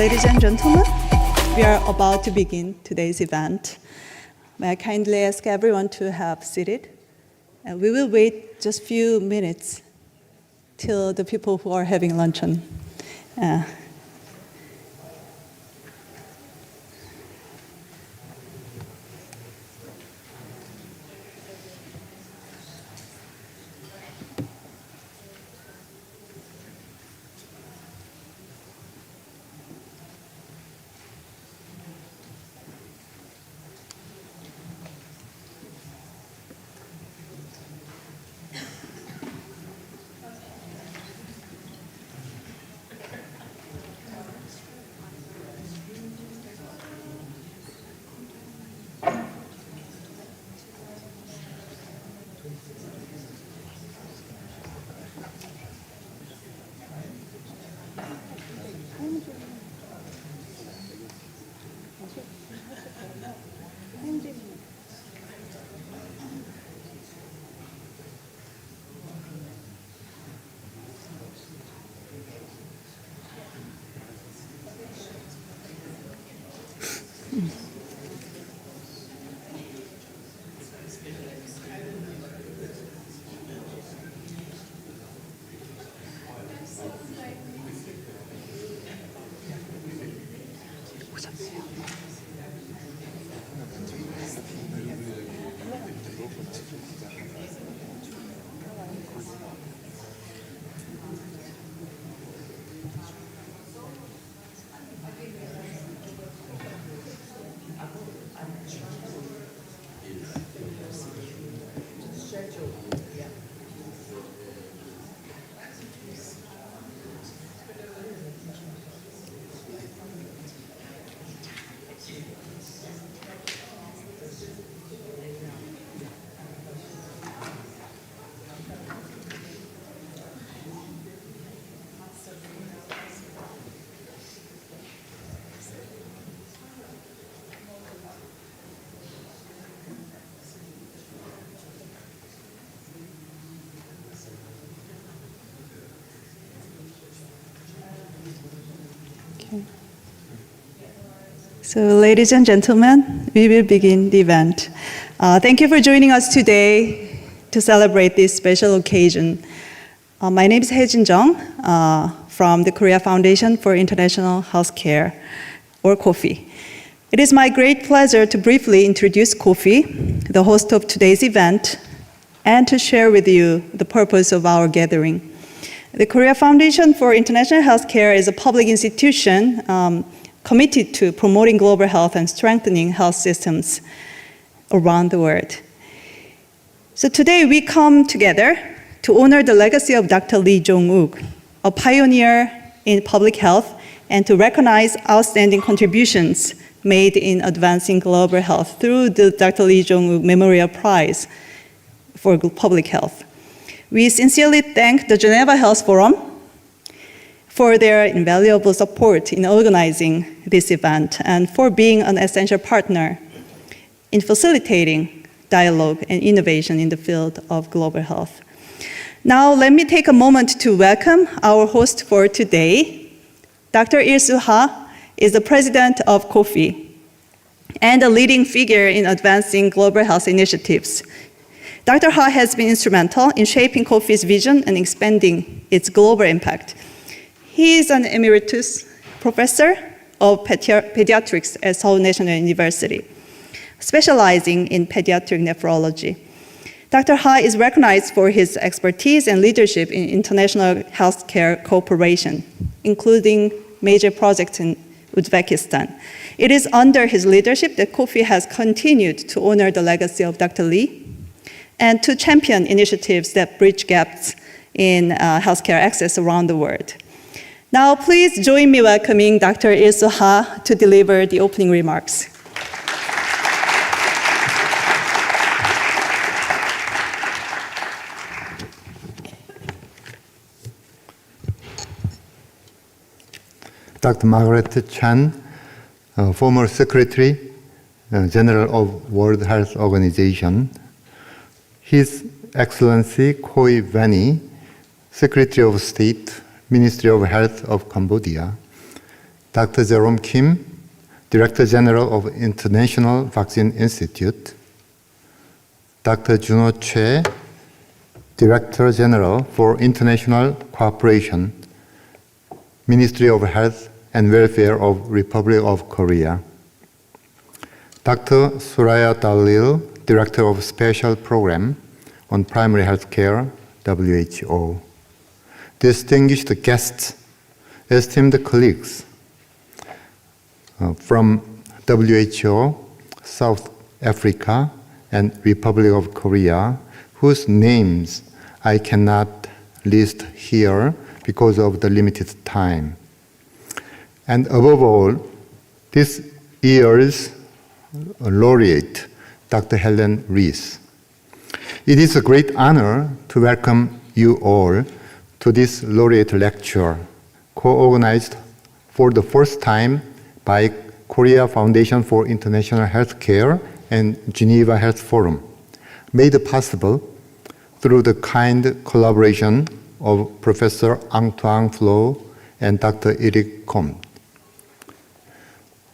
Ladies and gentlemen, we are about to begin today's event. May I kindly ask everyone to have seated? And we will wait just a few minutes till the people who are having luncheon. So, ladies and gentlemen, we will begin the event. Thank you for joining us today to celebrate this special occasion. My name is Jong from the Korea Foundation for International Healthcare, or COFI. It is my great pleasure to briefly introduce COFI, the host of today's event, and to share with you the purpose of our gathering. The Korea Foundation for International Healthcare is a public institution committed to promoting global health and strengthening health systems around the world. So today we come together to honor the legacy of Dr. Jong-wook, a pioneer in public health, and to recognize outstanding contributions made in advancing global health through the Dr. Jong-wook Memorial Prize for Public Health. We sincerely thank the Geneva Health Forum for their invaluable support in organizing this event and for being an essential partner in facilitating dialogue and innovation in the field of global health. Now, let me take a moment to welcome our host for today. Dr. Ha is the president of COFI and a leading figure in advancing global health initiatives. Dr. Ha has been instrumental in shaping COFI's vision and expanding its global impact. He is an Emeritus professor of pediatrics at Seoul National University, specializing in pediatric nephrology. Dr. Ha is recognized for his expertise and leadership in international healthcare cooperation, including major projects in Uzbekistan. It is under his leadership that COFI has continued to honor the legacy of Dr. Lee and to champion initiatives that bridge gaps in healthcare access around the world. Now, please join me welcoming Dr. Ha to deliver the opening remarks. Dr. Margaret Chan, former Secretary General of World Health Organization, His Excellency Khoi Vani, Secretary of State, Ministry of Health of Cambodia, Dr. Jerome Kim, Director General of International Vaccine Institute, Dr. Juno Choi, Director General for International Cooperation, Ministry of Health and Welfare of Republic of Korea, Dr. Suraya Dalil, Director of Special Program on Primary Health Care, WHO, distinguished guests, esteemed colleagues from WHO, South Africa, and Republic of Korea, whose names I cannot list here because of the limited time. And above all, this year's Laureate, Dr. Helen Rees. It is a great honor to welcome you all to this Laureate lecture, co-organized for the first time by Korea Foundation for International Healthcare and Geneva Health Forum, made possible through the kind collaboration of Professor Antoine Flahault and Dr. Eric Comte.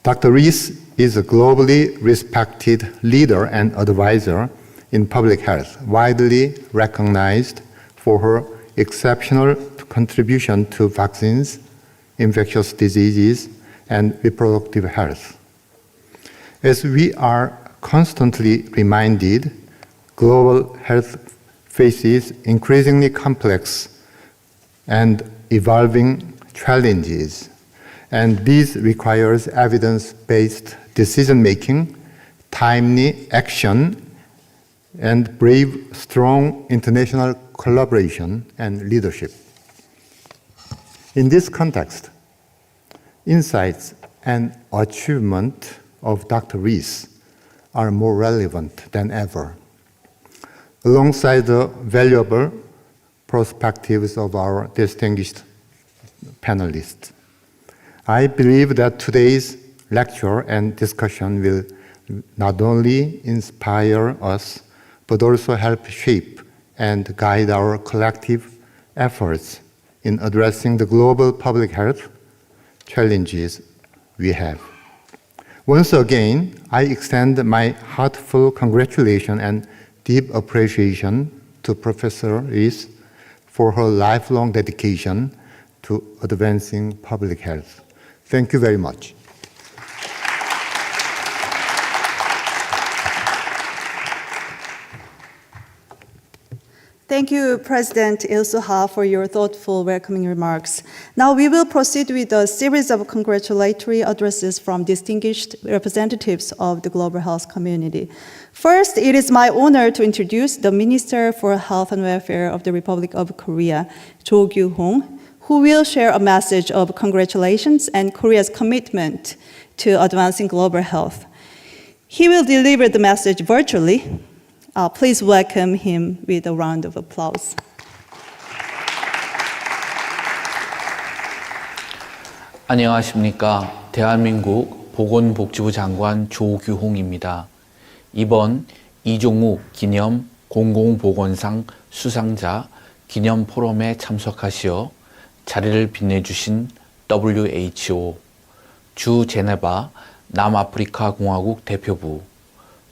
Dr. Rees is a globally respected leader and advisor in public health, widely recognized for her exceptional contribution to vaccines, infectious diseases, and reproductive health. As we are constantly reminded, global health faces increasingly complex and evolving challenges, and this requires evidence-based decision-making, timely action, and brave, strong international collaboration and leadership. In this context, insights and achievement of Dr. Rees are more relevant than ever, alongside the valuable perspectives of our distinguished panelists. I believe that today's lecture and discussion will not only inspire us, but also help shape and guide our collective efforts in addressing the global public health challenges we have. Once again, I extend my heartfelt congratulations and deep appreciation to Professor Rees for her lifelong dedication to advancing public health. Thank you very much. Thank you, President Il-Suha, for your thoughtful welcoming remarks. Now we will proceed with a series of congratulatory addresses from distinguished representatives of the global health community. First, it is my honor to introduce the Minister for Health and Welfare of the Republic of Korea, Jong-wook, who will share a message of congratulations and Korea's commitment to advancing global health. He will deliver the message virtually. Please welcome him with a round of applause. 안녕하십니까. 대한민국 보건복지부 장관 조규홍입니다. 이번 이종욱 기념 공공보건상 수상자 기념 포럼에 참석하시어 자리를 빛내주신 WHO, 주 제네바 남아프리카 공화국 대표부,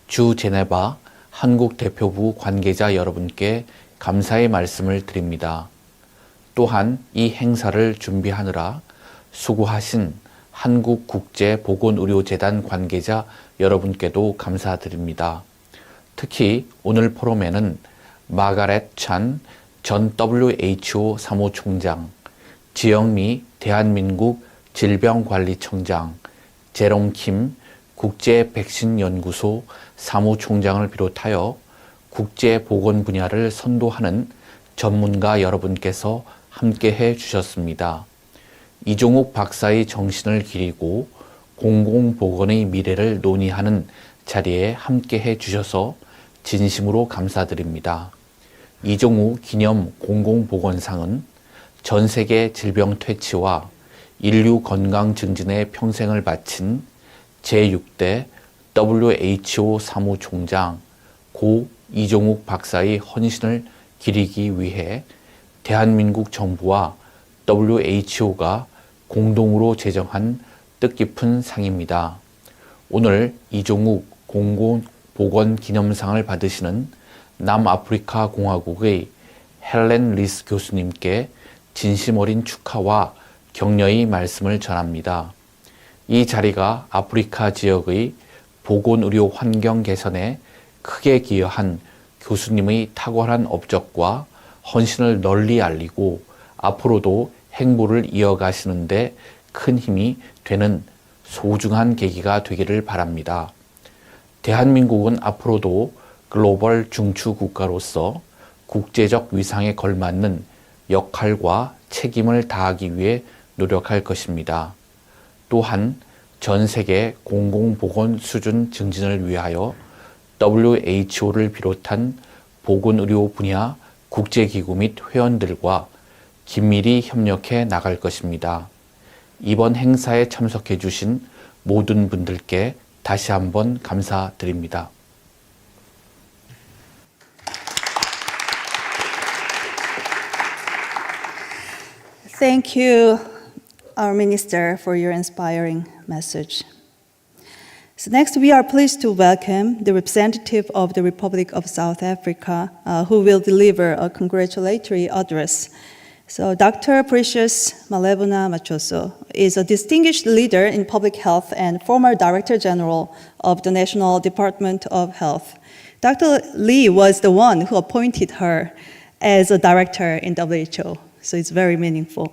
주 제네바 한국 대표부 관계자 여러분께 감사의 말씀을 드립니다. 또한 이 행사를 준비하느라 수고하신 한국국제보건의료재단 관계자 여러분께도 감사드립니다. 특히 오늘 포럼에는 마가렛 찬 전 WHO 사무총장, 지영미 대한민국 질병관리청장, 제롬 킴 국제백신연구소 사무총장을 비롯하여 국제보건 분야를 선도하는 전문가 여러분께서 함께해 주셨습니다. 이종욱 박사의 정신을 기리고 공공보건의 미래를 논의하는 자리에 함께해 주셔서 진심으로 감사드립니다. 이종욱 기념 공공보건상은 전 세계 질병 퇴치와 인류 건강 증진에 평생을 바친 제6대 WHO 사무총장 고 이종욱 박사의 헌신을 기리기 위해 대한민국 정부와 WHO가 공동으로 제정한 뜻깊은 상입니다. 오늘 이종욱 공공보건기념상을 받으시는 남아프리카 공화국의 헬렌 리스 교수님께 진심 어린 축하와 격려의 말씀을 전합니다. 이 자리가 아프리카 지역의 보건의료 환경 개선에 크게 기여한 교수님의 탁월한 업적과 헌신을 널리 알리고 앞으로도 행보를 이어가시는데 큰 힘이 되는 소중한 계기가 되기를 바랍니다. 대한민국은 앞으로도 글로벌 중추 국가로서 국제적 위상에 걸맞는 역할과 책임을 다하기 위해 노력할 것입니다. 또한 전 세계 공공보건 수준 증진을 위하여 WHO를 비롯한 보건의료 분야 국제기구 및 회원들과 긴밀히 협력해 나갈 것입니다. 이번 행사에 참석해 주신 모든 분들께 다시 한번 감사드립니다. Thank you, our Minister, for your inspiring message. So next, we are pleased to welcome the representative of the Republic of South Africa, who will deliver a congratulatory address. So Dr. Precious Malebuna Machoso is a distinguished leader in public health and former Director General of the National Department of Health. Dr. Lee was the one who appointed her as a director in WHO, so it's very meaningful.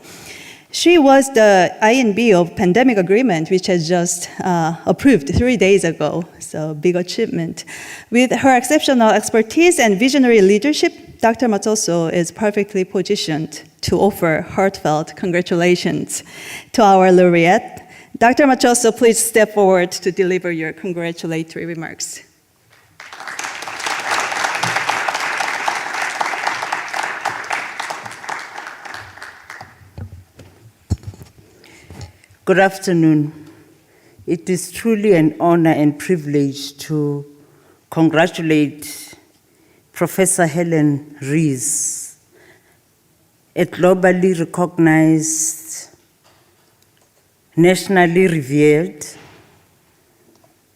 She was the INB of pandemic agreement, which has just approved 3 days ago, so big achievement. With her exceptional expertise and visionary leadership, Dr. Machoso is perfectly positioned to offer heartfelt congratulations to our laureate. Dr. Machoso, please step forward to deliver your congratulatory remarks. Good afternoon. It is truly an honor and privilege to congratulate Professor Helen Rees, a globally recognized, nationally revered,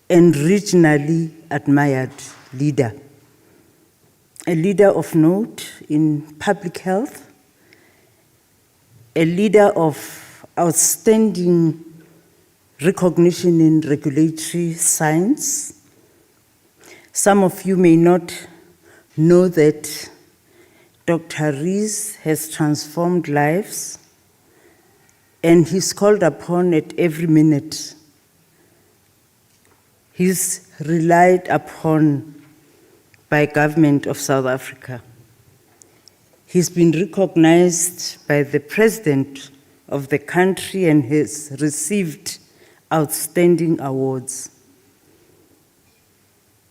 and regionally admired leader. A leader of note in public health, a leader of outstanding recognition in regulatory science. Some of you may not know that Dr. Rees has transformed lives, and he's called upon at every minute. He's relied upon by government of South Africa. He's been recognized by the president of the country and has received outstanding awards.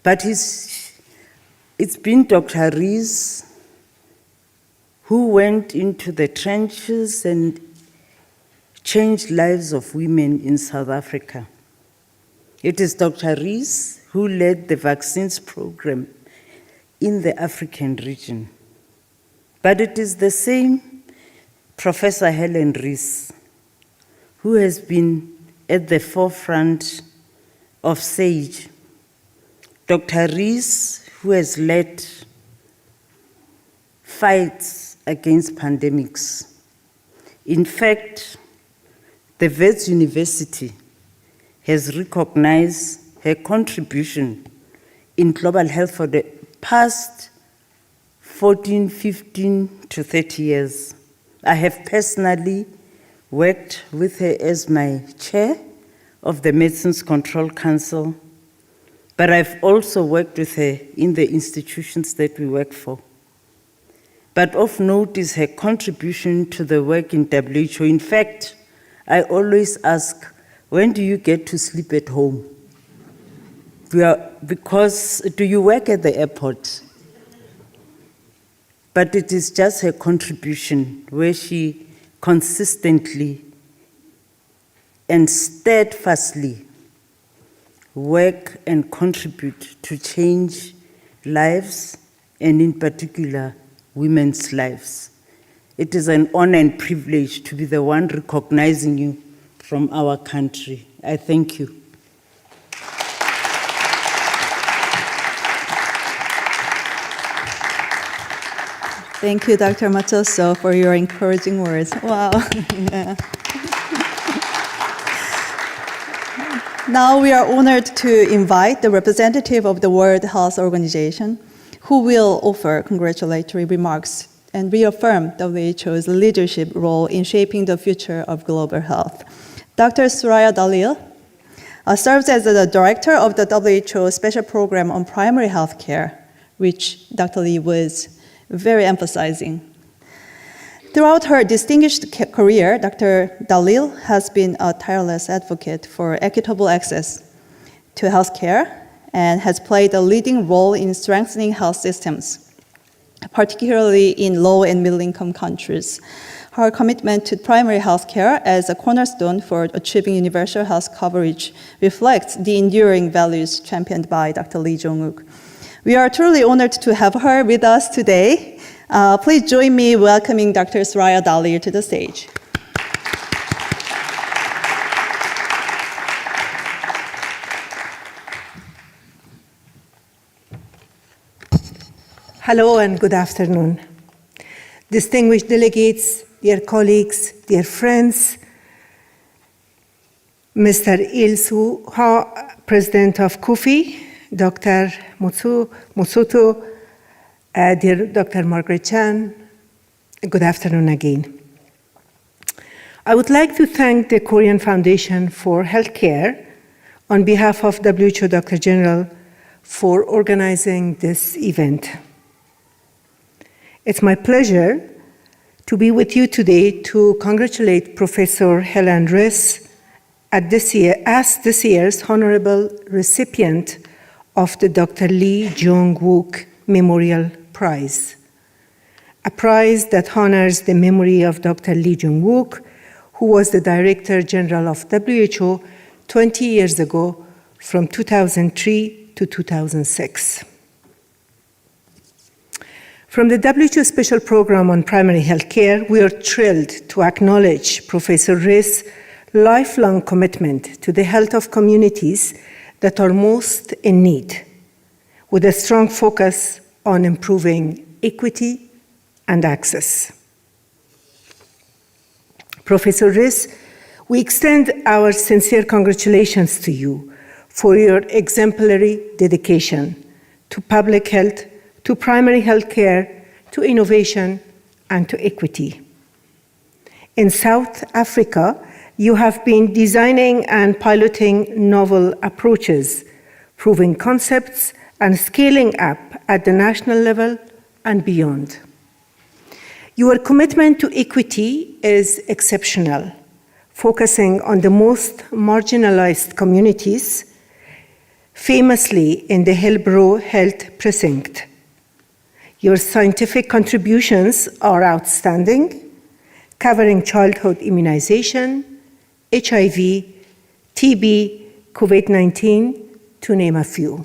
But it's been Dr. Rees who went into the trenches and changed lives of women in South Africa. It is Dr. Rees who led the vaccines program in the African region. But it is the same Professor Helen Rees, who has been at the forefront of SAGE. Dr. Rees, who has led fights against pandemics. In fact, the Wits University has recognized her contribution in global health for the past 14, 15 to 30 years. I have personally worked with her as my chair of the Medicines Control Council, but I've also worked with her in the institutions that we work for. But of note is her contribution to the work in WHO. In fact, I always ask, when do you get to sleep at home? Because do you work at the airport? But it is just her contribution where she consistently and steadfastly work and contribute to change lives, and in particular, women's lives. It is an honor and privilege to be the one recognizing you from our country. I thank you. Thank you, Dr. Matoso, for your encouraging words. Wow. Yeah. Now we are honored to invite the representative of the World Health Organization, who will offer congratulatory remarks and reaffirm WHO's leadership role in shaping the future of global health. Dr. Soraya Dalil serves as the director of the WHO Special Program on Primary Health Care, which Dr. Lee was very emphasizing. Throughout her distinguished career, Dr. Dalil has been a tireless advocate for equitable access to health care and has played a leading role in strengthening health systems, particularly in low and middle-income countries. Her commitment to primary health care as a cornerstone for achieving universal health coverage reflects the enduring values championed by Dr. Lee Jong-wook. We are truly honored to have her with us today. Please join me welcoming Dr. Soraya Dalil to the stage. Hello and good afternoon. Distinguished delegates, dear colleagues, dear friends, Mr. Il-Soo Ha, President of COFI, Dr. Mutsuto, dear Dr. Margaret Chan, good afternoon again. I would like to thank the Korean Foundation for Healthcare on behalf of WHO Director General for organizing this event. It's my pleasure to be with you today to congratulate Professor Helen Riss as this year's honorable recipient of the Dr. Lee Jong-wook Memorial Prize, a prize that honors the memory of Dr. Lee Jong-wook, who was the Director General of WHO 20 years ago from 2003 to 2006. From the WHO Special Program on Primary Health Care, we are thrilled to acknowledge Professor Riss' lifelong commitment to the health of communities that are most in need, with a strong focus on improving equity and access. Professor Riss, we extend our sincere congratulations to you for your exemplary dedication to public health, to primary health care, to innovation, and to equity. In South Africa, you have been designing and piloting novel approaches, proving concepts, and scaling up at the national level and beyond. Your commitment to equity is exceptional, focusing on the most marginalized communities, famously in the Hillbrow Health Precinct. Your scientific contributions are outstanding, covering childhood immunization, HIV, TB, COVID-19, to name a few.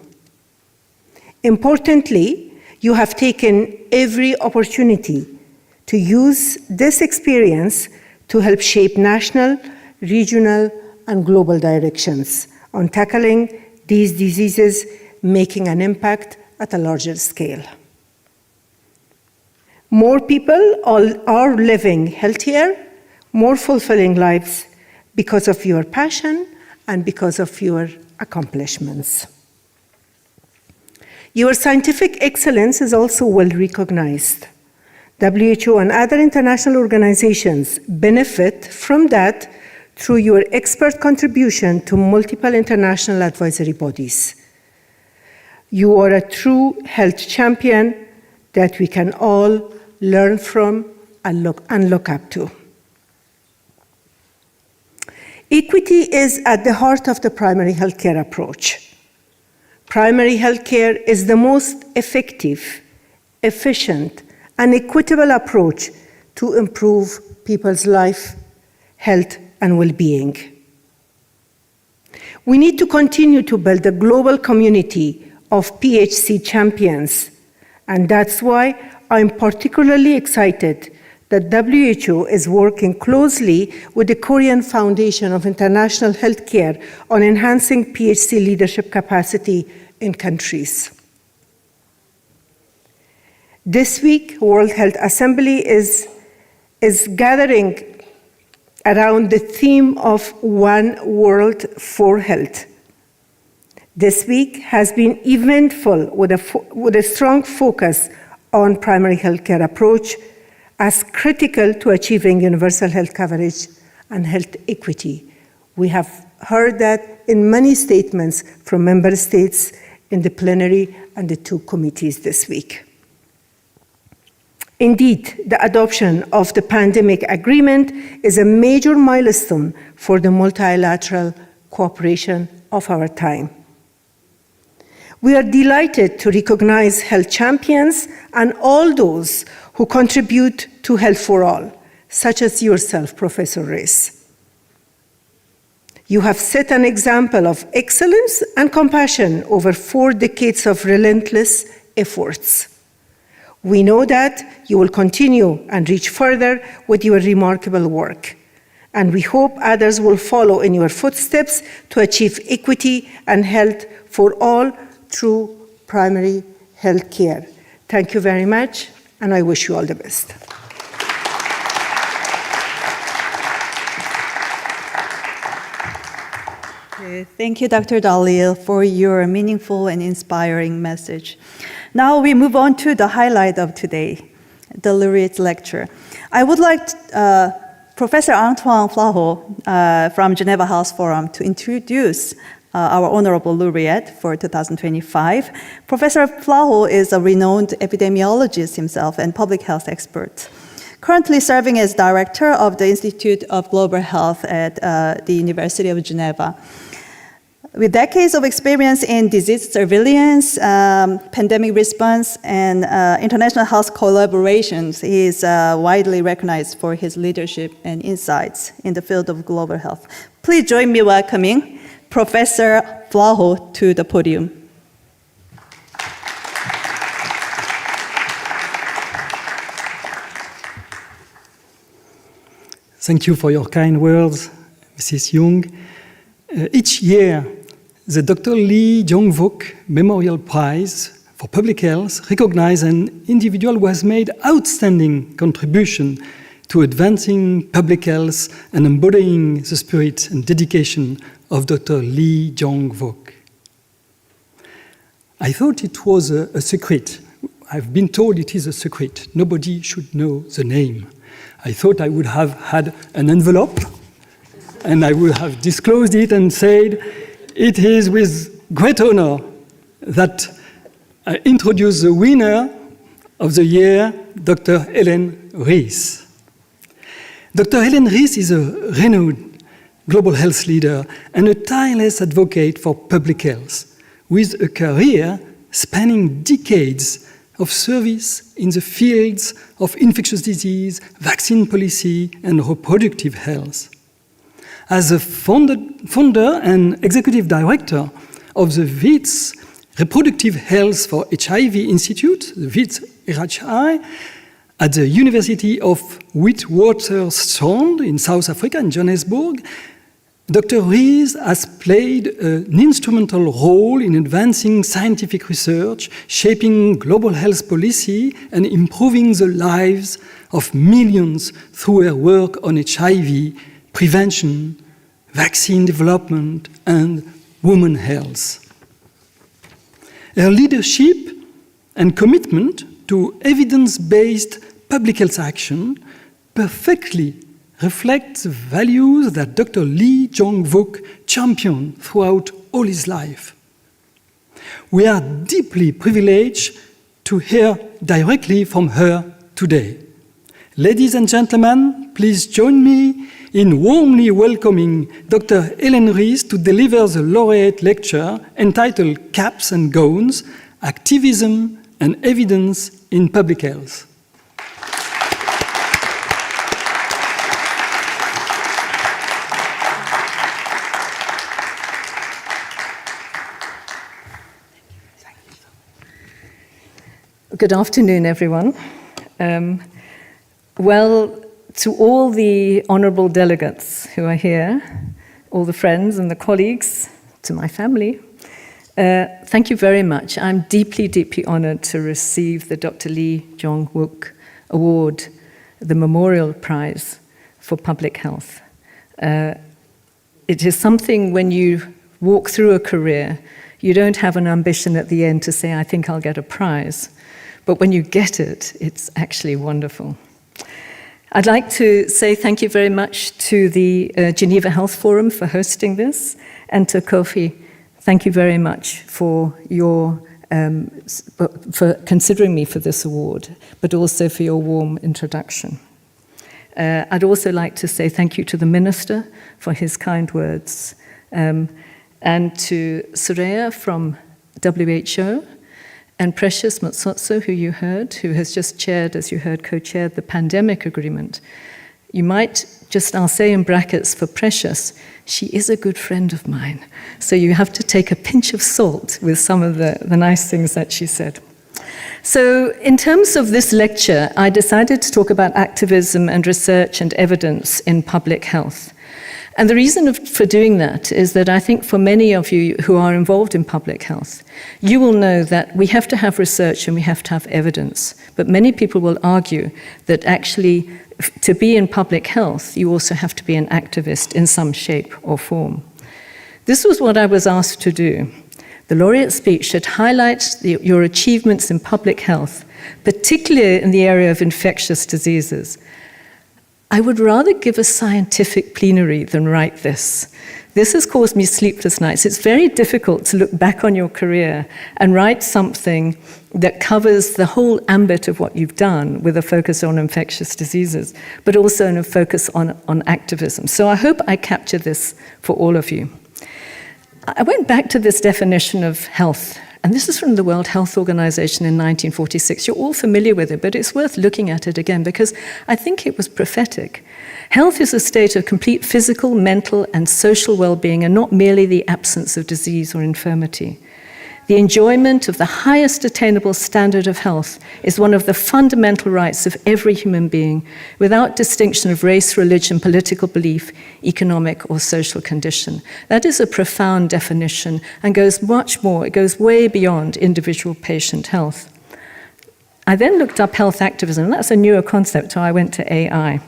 Importantly, you have taken every opportunity to use this experience to help shape national, regional, and global directions on tackling these diseases, making an impact at a larger scale. More people are living healthier, more fulfilling lives because of your passion and because of your accomplishments. Your scientific excellence is also well recognized. WHO and other international organizations benefit from that through your expert contribution to multiple international advisory bodies. You are a true health champion that we can all learn from and look up to. Equity is at the heart of the primary healthcare approach. Primary healthcare is the most effective, efficient, and equitable approach to improve people's life, health, and well-being. We need to continue to build a global community of PHC champions, and that's why I'm particularly excited that WHO is working closely with the Korean Foundation of International Healthcare on enhancing PHC leadership capacity in countries. This week, World Health Assembly is gathering around the theme of One World for Health. This week has been eventful with a strong focus on primary healthcare approach as critical to achieving universal health coverage and health equity. We have heard that in many statements from member states in the plenary and the two committees this week. Indeed, the adoption of the pandemic agreement is a major milestone for the multilateral cooperation of our time. We are delighted to recognize health champions and all those who contribute to health for all, such as yourself, Professor Rees. You have set an example of excellence and compassion over 4 decades of relentless efforts. We know that you will continue and reach further with your remarkable work, and we hope others will follow in your footsteps to achieve equity and health for all through primary health care. Thank you very much, and I wish you all the best. Thank you, Dr. Dalil, for your meaningful and inspiring message. Now we move on to the highlight of today, the Laureate lecture. I would like Professor Antoine Flahault from Geneva Health Forum to introduce our Honorable Laureate for 2025. Professor Flahault is a renowned epidemiologist himself and public health expert, currently serving as director of the Institute of Global Health at the University of Geneva. With decades of experience in disease surveillance, pandemic response, and international health collaborations, he is widely recognized for his leadership and insights in the field of global health. Please join me welcoming Professor Flahault to the podium. Thank you for your kind words, Mrs. Young. Each year, the Dr. Lee Jong-wook Memorial Prize for Public Health recognizes an individual who has made outstanding contribution to advancing public health and embodying the spirit and dedication of Dr. Lee Jong-wook. I thought it was a secret. I've been told it is a secret. Nobody should know the name. I thought I would have had an envelope and I would have disclosed it and said, it is with great honor that I introduce the winner of the year, Dr. Helen Rees. Dr. Helen Rees is a renowned global health leader and a tireless advocate for public health, with a career spanning decades of service in the fields of infectious disease, vaccine policy, and reproductive health. As a founder and executive director of the WITS Reproductive Health for HIV Institute, the WITS RHI, at the University of Witwatersrand in South Africa, in Johannesburg, Dr. Rees has played an instrumental role in advancing scientific research, shaping global health policy, and improving the lives of millions through her work on HIV, prevention, vaccine development, and women's health. Her leadership and commitment to evidence-based public health action perfectly reflect the values that Dr. Lee Jong-wook championed throughout all his life. We are deeply privileged to hear directly from her today. Ladies and gentlemen, please join me in warmly welcoming Dr. Helen Rees to deliver the Laureate lecture entitled Caps and Gowns, Activism and Evidence in Public Health. Good afternoon, everyone. Well, to all the honorable delegates who are here, all the friends and the colleagues, to my family, thank you very much. I'm deeply, deeply honored to receive the Dr. Lee Jong-wook Award, the Memorial Prize for Public Health. It is something when you walk through a career, you don't have an ambition at the end to say, I think I'll get a prize. But when you get it, it's actually wonderful. I'd like to say thank you very much to the Geneva Health Forum for hosting this, and to Kofi, thank you very much for your for considering me for this award, but also for your warm introduction. I'd also like to say thank you to the Minister for his kind words, and to Soraya from WHO, and Precious Matsotso, who you heard, who has just chaired, as you heard, co-chaired the pandemic agreement. You might just, I'll say in brackets for Precious, she is a good friend of mine. So you have to take a pinch of salt with some of the nice things that she said. So in terms of this lecture, I decided to talk about activism and research and evidence in public health. And the reason for doing that is that I think for many of you who are involved in public health, you will know that we have to have research and we have to have evidence. But many people will argue that actually to be in public health, you also have to be an activist in some shape or form. This was what I was asked to do. The Laureate speech should highlight your achievements in public health, particularly in the area of infectious diseases. I would rather give a scientific plenary than write this. This has caused me sleepless nights. It's very difficult to look back on your career and write something that covers the whole ambit of what you've done with a focus on infectious diseases, but also in a focus on activism. So I hope I capture this for all of you. I went back to this definition of health, and this is from the World Health Organization in 1946. You're all familiar with it, but it's worth looking at it again because I think it was prophetic. Health is a state of complete physical, mental, and social well-being, and not merely the absence of disease or infirmity. The enjoyment of the highest attainable standard of health is one of the fundamental rights of every human being, without distinction of race, religion, political belief, economic or social condition. That is a profound definition and goes much more, it goes way beyond individual patient health. I then looked up health activism, and that's a newer concept, so I went to AI.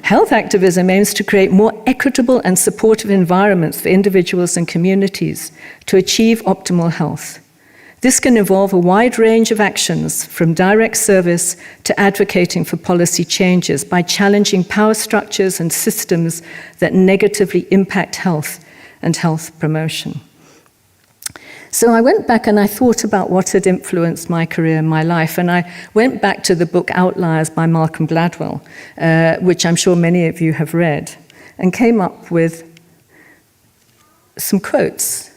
Health activism aims to create more equitable and supportive environments for individuals and communities to achieve optimal health. This can involve a wide range of actions, from direct service to advocating for policy changes by challenging power structures and systems that negatively impact health and health promotion. So I went back and I thought about what had influenced my career and my life, and I went back to the book Outliers by Malcolm Gladwell, which I'm sure many of you have read, and came up with some quotes.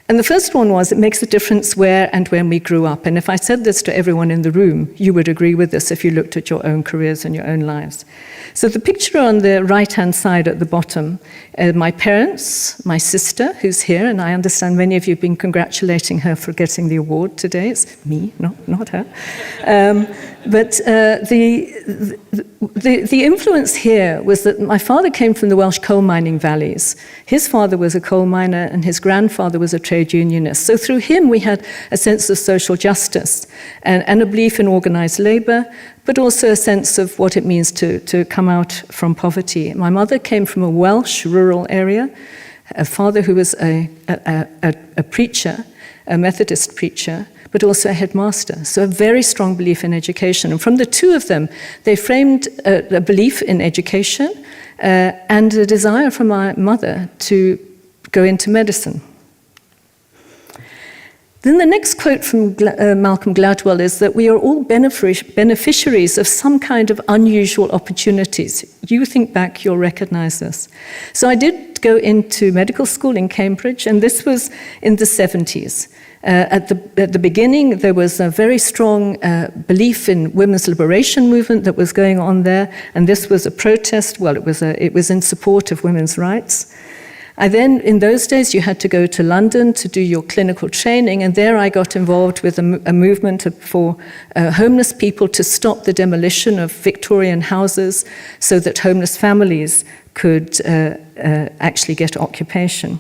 And the first one was, it makes a difference where and when we grew up. And if I said this to everyone in the room, you would agree with this if you looked at your own careers and your own lives. So the picture on the right-hand side at the bottom, my parents, my sister, who's here, and I understand many of you have been congratulating her for getting the award today. It's me, not her. But the influence here was that my father came from the Welsh coal mining valleys. His father was a coal miner and his grandfather was a trade unionist. So through him we had a sense of social justice and a belief in organized labor, but also a sense of what it means to come out from poverty. My mother came from a Welsh rural area, a father who was a preacher, a Methodist preacher, but also a headmaster. So a very strong belief in education. And from the two of them, they framed a belief in education and a desire from my mother to go into medicine. Then the next quote from Malcolm Gladwell is that we are all beneficiaries of some kind of unusual opportunities. You think back, you'll recognize this. So I did go into medical school in Cambridge, and this was in the 70s. At the beginning, there was a very strong belief in women's liberation movement that was going on there, and this was a protest. Well, it was in support of women's rights. then, in those days, you had to go to London to do your clinical training, and there I got involved with a movement for homeless people to stop the demolition of Victorian houses so that homeless families could actually get occupation.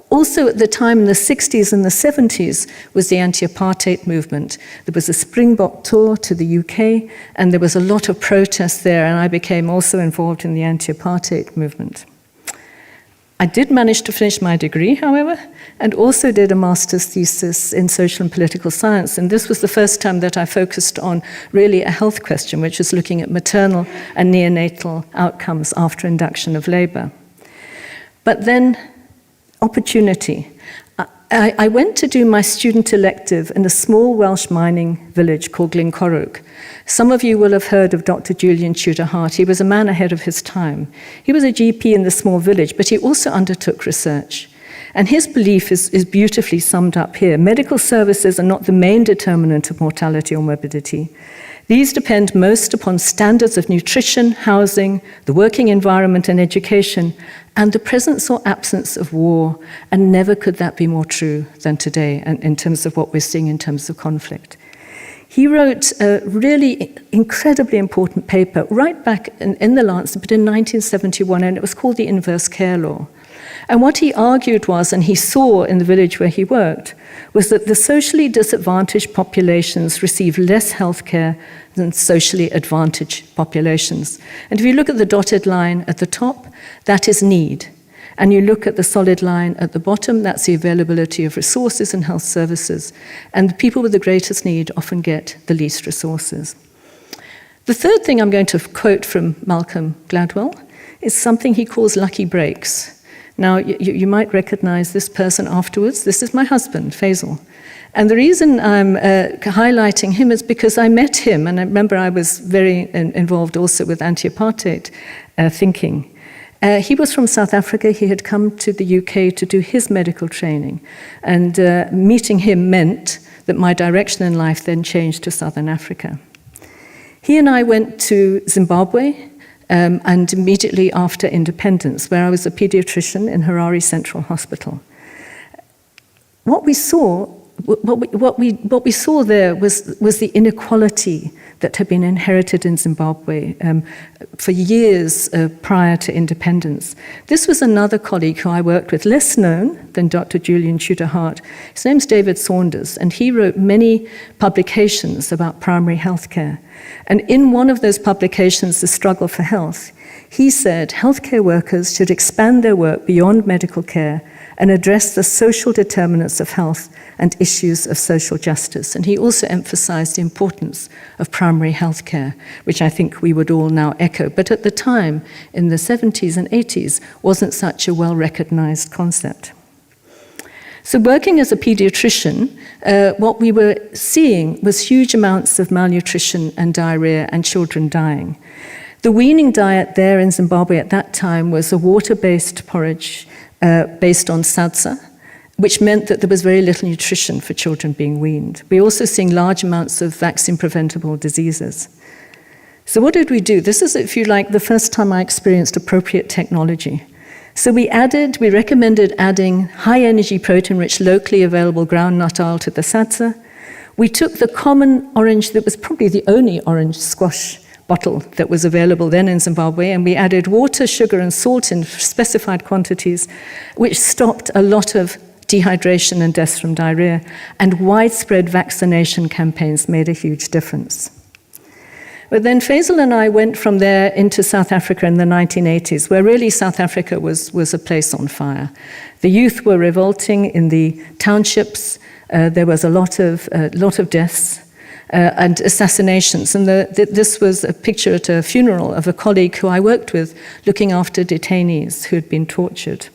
Also at the time, in the 60s and the 70s, was the anti-apartheid movement. There was a Springbok tour to the UK, and there was a lot of protest there, and I became also involved in the anti-apartheid movement. I did manage to finish my degree, however, and also did a master's thesis in social and political science, and this was the first time that I focused on really a health question, which was looking at maternal and neonatal outcomes after induction of labour. But then, opportunity. I went to do my student elective in a small Welsh mining village called Glencorrwg. Some of you will have heard of Dr. Julian Tudor-Hart. He was a man ahead of his time. He was a GP in the small village, but he also undertook research. And his belief is beautifully summed up here. Medical services are not the main determinant of mortality or morbidity. These depend most upon standards of nutrition, housing, the working environment and education, and the presence or absence of war. And never could that be more true than today, and in terms of what we're seeing in terms of conflict. He wrote a really incredibly important paper right back in the Lancet, but in 1971, and it was called the Inverse Care Law. And what he argued was, and he saw in the village where he worked, was that the socially disadvantaged populations receive less health care than socially advantaged populations. And if you look at the dotted line at the top, that is need. And you look at the solid line at the bottom, that's the availability of resources and health services. And the people with the greatest need often get the least resources. The third thing I'm going to quote from Malcolm Gladwell is something he calls lucky breaks. Now, you might recognize this person afterwards. This is my husband, Faisal. And the reason I'm highlighting him is because I met him, and I remember I was very involved also with anti-apartheid thinking. He was from South Africa. He had come to the UK to do his medical training. And meeting him meant that my direction in life then changed to Southern Africa. He and I went to Zimbabwe, and immediately after independence, where I was a pediatrician in Harare Central Hospital. What we saw there was the inequality that had been inherited in Zimbabwe for years prior to independence. This was another colleague who I worked with, less known than Dr. Julian Tudor-Hart. His name's David Saunders, and he wrote many publications about primary health care. And in one of those publications, The Struggle for Health, he said healthcare workers should expand their work beyond medical care and address the social determinants of health and issues of social justice. And he also emphasized the importance of primary health care, which I think we would all now echo. But at the time, in the 70s and 80s, wasn't such a well-recognized concept. So working as a pediatrician, what we were seeing was huge amounts of malnutrition and diarrhea and children dying. The weaning diet there in Zimbabwe at that time was a water-based porridge based on sadza, which meant that there was very little nutrition for children being weaned. We're also seeing large amounts of vaccine-preventable diseases. So what did we do? This is, if you like, the first time I experienced appropriate technology. So we recommended adding high-energy protein-rich, locally available groundnut oil to the sadza. We took the common orange, that was probably the only orange squash bottle that was available then in Zimbabwe, and we added water, sugar, and salt in specified quantities, which stopped a lot of dehydration and deaths from diarrhea, and widespread vaccination campaigns made a huge difference. But then Faisal and I went from there into South Africa in the 1980s, where really South Africa was a place on fire. The youth were revolting in the townships. There was a lot of deaths and assassinations. And this was a picture at a funeral of a colleague who I worked with, looking after detainees who had been tortured.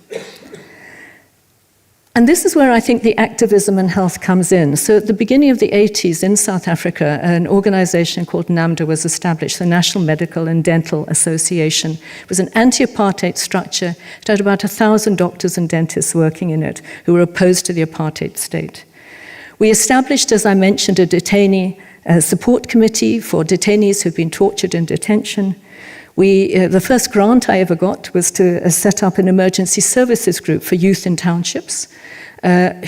And this is where I think the activism in health comes in. So at the beginning of the 80s in South Africa, an organization called NAMDA was established, the National Medical and Dental Association. It was an anti-apartheid structure. It had about 1,000 doctors and dentists working in it who were opposed to the apartheid state. We established, as I mentioned, a detainee support committee for detainees who've been tortured in detention. The first grant I ever got was to set up an emergency services group for youth in townships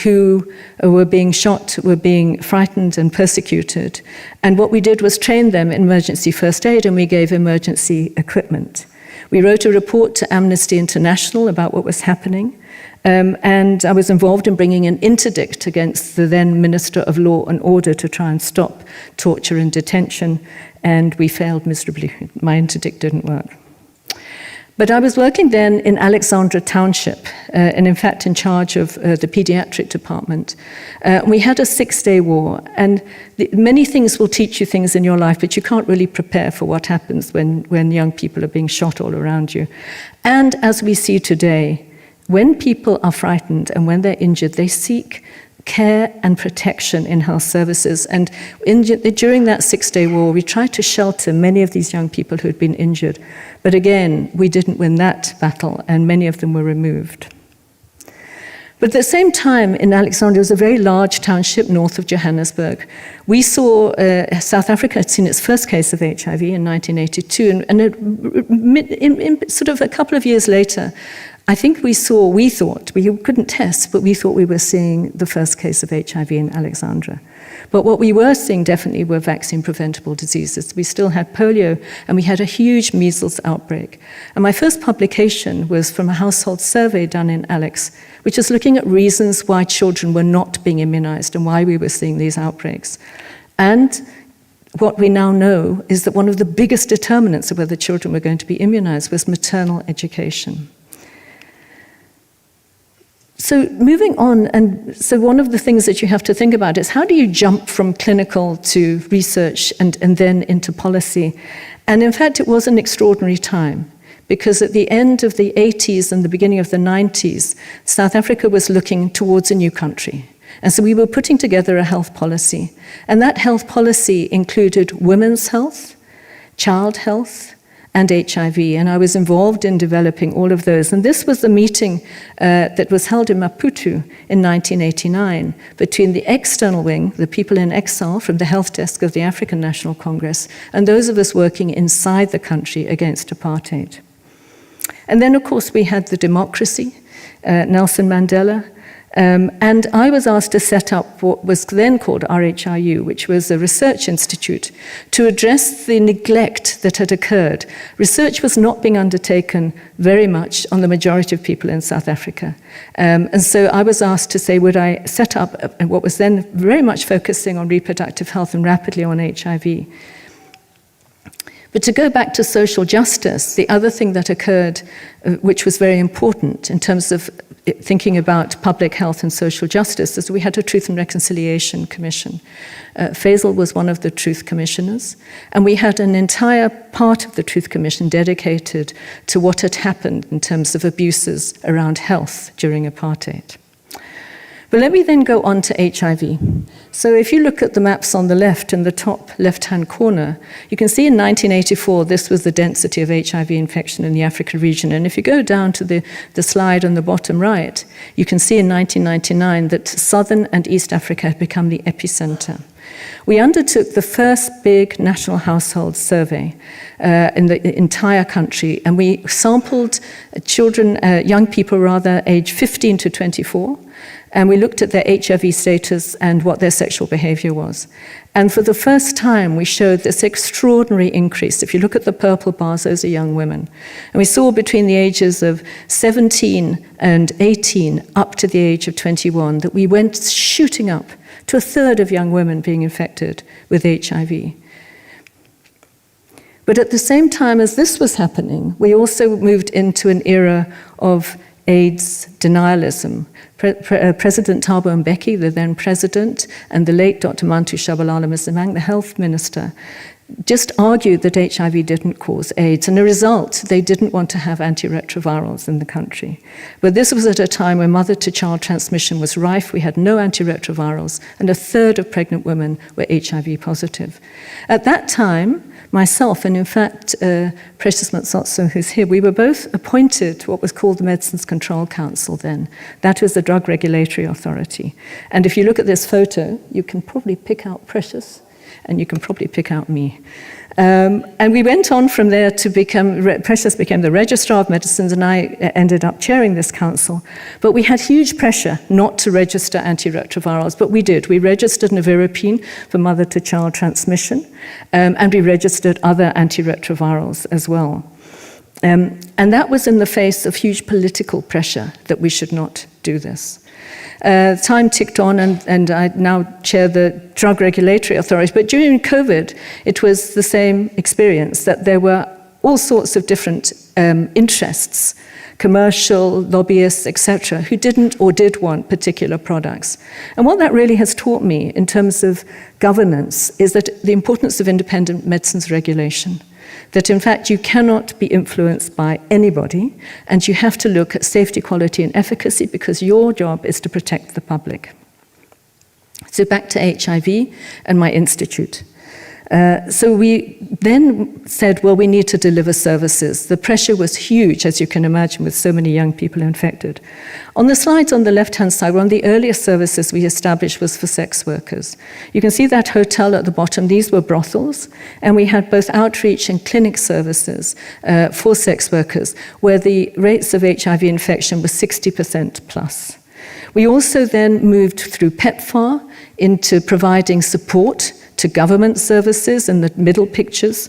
who were being shot, were being frightened and persecuted. And what we did was train them in emergency first aid, and we gave emergency equipment. We wrote a report to Amnesty International about what was happening, and I was involved in bringing an interdict against the then Minister of Law and Order to try and stop torture and detention, and we failed miserably. My interdict didn't work. But I was working then in Alexandra Township, and in fact in charge of the pediatric department. We had a 6-day war, and many things will teach you things in your life, but you can't really prepare for what happens when young people are being shot all around you. And as we see today, when people are frightened and when they're injured, they seek care and protection in health services. And during that 6-day war, we tried to shelter many of these young people who had been injured. But again, we didn't win that battle, and many of them were removed. But at the same time, in Alexandria, it was a very large township north of Johannesburg. We saw South Africa had seen its first case of HIV in 1982, and sort of a couple of years later, I think we thought, we couldn't test, but we thought we were seeing the first case of HIV in Alexandria. But what we were seeing definitely were vaccine-preventable diseases. We still had polio, and we had a huge measles outbreak. And my first publication was from a household survey done in Alex, which was looking at reasons why children were not being immunized and why we were seeing these outbreaks. And what we now know is that one of the biggest determinants of whether children were going to be immunized was maternal education. So moving on, and so one of the things that you have to think about is how do you jump from clinical to research and then into policy? And in fact, it was an extraordinary time, because at the end of the 80s and the beginning of the 90s, South Africa was looking towards a new country. And so we were putting together a health policy. And that health policy included women's health, child health, and HIV, and I was involved in developing all of those. And this was the meeting that was held in Maputo in 1989 between the external wing, the people in exile from the health desk of the African National Congress, and those of us working inside the country against apartheid. And then, of course, we had the democracy, Nelson Mandela, and I was asked to set up what was then called RHIU, which was a research institute, to address the neglect that had occurred. Research was not being undertaken very much on the majority of people in South Africa. And so I was asked to say, would I set up what was then very much focusing on reproductive health and rapidly on HIV. But to go back to social justice, the other thing that occurred, which was very important in terms of thinking about public health and social justice, is we had a Truth and Reconciliation Commission. Faisal was one of the Truth Commissioners, and we had an entire part of the Truth Commission dedicated to what had happened in terms of abuses around health during apartheid. But let me then go on to HIV. So if you look at the maps on the left, in the top left-hand corner, you can see in 1984, this was the density of HIV infection in the Africa region. And if you go down to the slide on the bottom right, you can see in 1999 that Southern and East Africa had become the epicenter. We undertook the first big national household survey in the entire country, and we sampled children, young people rather, aged 15 to 24, and we looked at their HIV status and what their sexual behavior was. And for the first time, we showed this extraordinary increase. If you look at the purple bars, those are young women. And we saw between the ages of 17 and 18 up to the age of 21 that we went shooting up to a third of young women being infected with HIV. But at the same time as this was happening, we also moved into an era of AIDS denialism. President Thabo Mbeki, the then president, and the late Dr. Mantu Shabalala Msimang, the health minister, just argued that HIV didn't cause AIDS, and as a result, they didn't want to have antiretrovirals in the country. But this was at a time when mother-to-child transmission was rife. We had no antiretrovirals, and a third of pregnant women were HIV positive. At that time, myself, and in fact, Precious Matsotso, who's here, we were both appointed to what was called the Medicines Control Council then. That was the Drug Regulatory Authority. And if you look at this photo, you can probably pick out Precious. and you can probably pick out me. And we went on from there to become, Precious became the Registrar of Medicines, and I ended up chairing this council. But we had huge pressure not to register antiretrovirals, but we did. We registered nevirapine for mother-to-child transmission, and we registered other antiretrovirals as well. And that was in the face of huge political pressure that we should not do this. Time ticked on, and I now chair the Drug Regulatory Authority. But during COVID, it was the same experience, that there were all sorts of different interests, commercial, lobbyists, etc., who didn't or did want particular products. And what that really has taught me in terms of governance is that the importance of independent medicines regulation. That in fact you cannot be influenced by anybody, and you have to look at safety, quality and efficacy, because your job is to protect the public. So back to HIV and my institute. So we then said, well, we need to deliver services. The pressure was huge, as you can imagine, with so many young people infected. On the slides on the left-hand side, one of the earliest services we established was for sex workers. You can see that hotel at the bottom. These were brothels, and we had both outreach and clinic services for sex workers, where the rates of HIV infection were 60% plus. We also then moved through PEPFAR into providing support to government services in the middle pictures,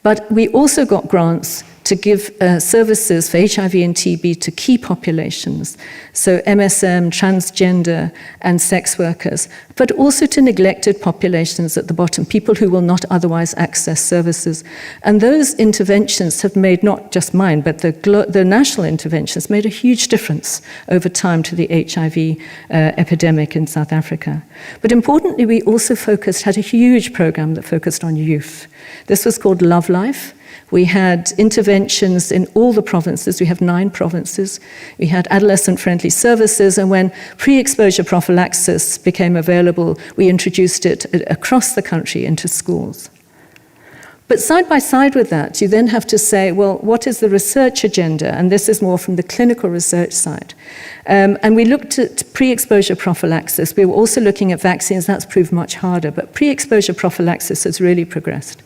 but we also got grants to give services for HIV and TB to key populations, so MSM, transgender, and sex workers, but also to neglected populations at the bottom, people who will not otherwise access services. And those interventions have made, not just mine, but the national interventions made a huge difference over time to the HIV epidemic in South Africa. But importantly, we also had a huge program that focused on youth. This was called Love Life. We had interventions in all the provinces. We have 9 provinces. We had adolescent-friendly services, and when pre-exposure prophylaxis became available, we introduced it across the country into schools. But side by side with that, you then have to say, well, what is the research agenda? And this is more from the clinical research side. And we looked at pre-exposure prophylaxis. We were also looking at vaccines. That's proved much harder. But pre-exposure prophylaxis has really progressed.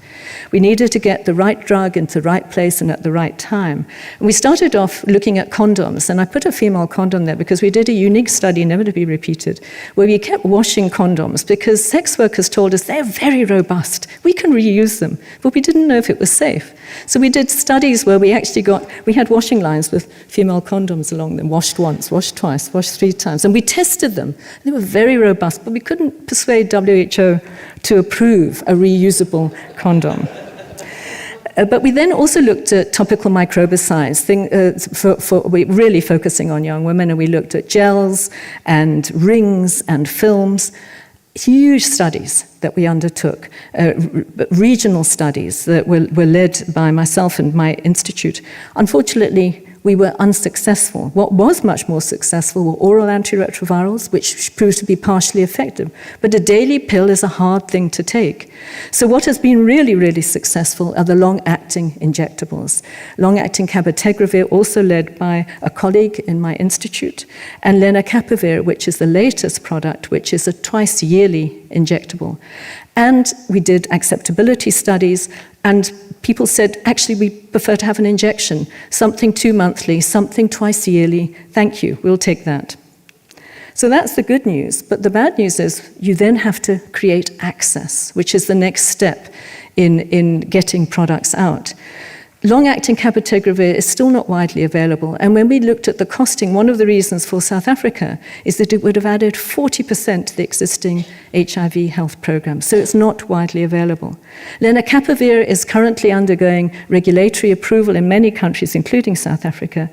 We needed to get the right drug into the right place and at the right time. And we started off looking at condoms. And I put a female condom there because we did a unique study, never to be repeated, where we kept washing condoms because sex workers told us they're very robust. We can reuse them. But we didn't know if it was safe. So we did studies where we had washing lines with female condoms along them, washed once, washed twice, washed 3 times. And we tested them. They were very robust, but we couldn't persuade WHO to approve a reusable condom. But we then also looked at topical microbicides, we're really focusing on young women, and we looked at gels and rings and films. Huge studies that we undertook, regional studies that were led by myself and my institute. Unfortunately, we were unsuccessful. What was much more successful were oral antiretrovirals, which proved to be partially effective. But a daily pill is a hard thing to take. So what has been really, really successful are the long-acting injectables. Long-acting cabotegravir, also led by a colleague in my institute, and lenacapavir, which is the latest product, which is a twice-yearly injectable. And we did acceptability studies, and people said, actually, we prefer to have an injection, something 2 monthly, something twice yearly. Thank you, we'll take that. So that's the good news. But the bad news is you then have to create access, which is the next step in getting products out. Long-acting cabotegravir is still not widely available, and when we looked at the costing, one of the reasons for South Africa is that it would have added 40% to the existing HIV health program, so it's not widely available. Lenacapavir is currently undergoing regulatory approval in many countries, including South Africa,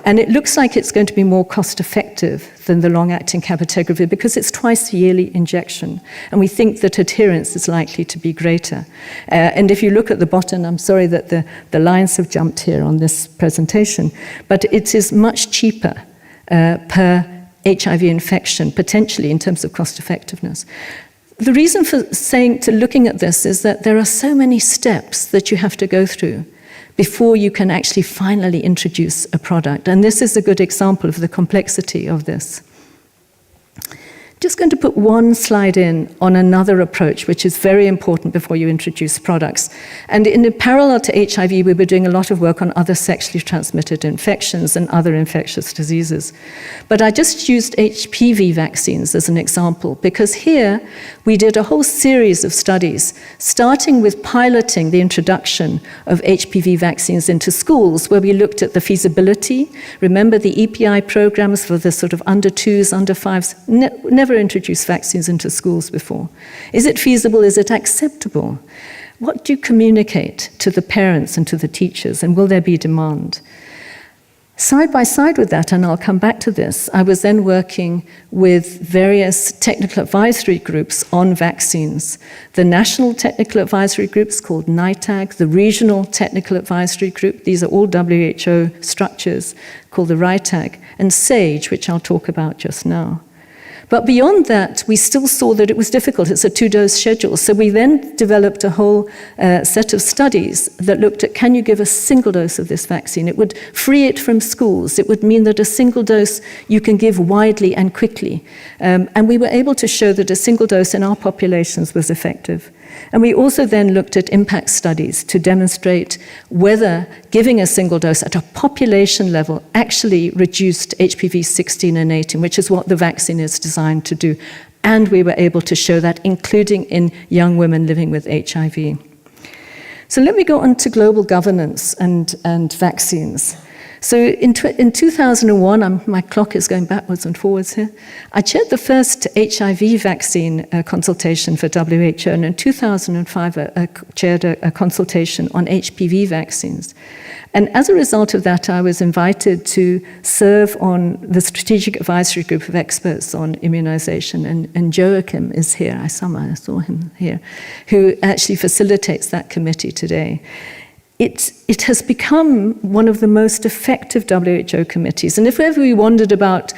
and it looks like it's going to be more cost-effective than the long-acting cabotegravir because it's twice-yearly injection, and we think that adherence is likely to be greater. And if you look at the bottom, I'm sorry that the lines have jumped here on this presentation, but it is much cheaper per HIV infection, potentially in terms of cost effectiveness. The reason for looking at this is that there are so many steps that you have to go through before you can actually finally introduce a product. And this is a good example of the complexity of this. Just going to put one slide in on another approach, which is very important before you introduce products. And in parallel to HIV, we were doing a lot of work on other sexually transmitted infections and other infectious diseases. But I just used HPV vaccines as an example, because here we did a whole series of studies, starting with piloting the introduction of HPV vaccines into schools, where we looked at the feasibility. Remember the EPI programs for the sort of under 2s, under 5s, never introduced vaccines into schools before. Is it feasible? Is it acceptable? What do you communicate to the parents and to the teachers, and will there be demand? Side by side with that, and I'll come back to this, I was then working with various technical advisory groups on vaccines. The national technical advisory groups called NITAG, the regional technical advisory group, these are all WHO structures called the RITAG, and SAGE, which I'll talk about just now. But beyond that, we still saw that it was difficult. It's a 2-dose schedule. So we then developed a whole set of studies that looked at, can you give a single dose of this vaccine? It would free it from schools. It would mean that a single dose you can give widely and quickly. And we were able to show that a single dose in our populations was effective. And we also then looked at impact studies to demonstrate whether giving a single dose at a population level actually reduced HPV 16 and 18, which is what the vaccine is designed to do. And we were able to show that, including in young women living with HIV. So let me go on to global governance and vaccines. So in 2001, my clock is going backwards and forwards here, I chaired the first HIV vaccine consultation for WHO, and in 2005 I chaired a consultation on HPV vaccines. And as a result of that, I was invited to serve on the strategic advisory group of experts on immunization, and Joachim is here, I saw him here, who actually facilitates that committee today. It has become one of the most effective WHO committees. And if ever we wondered about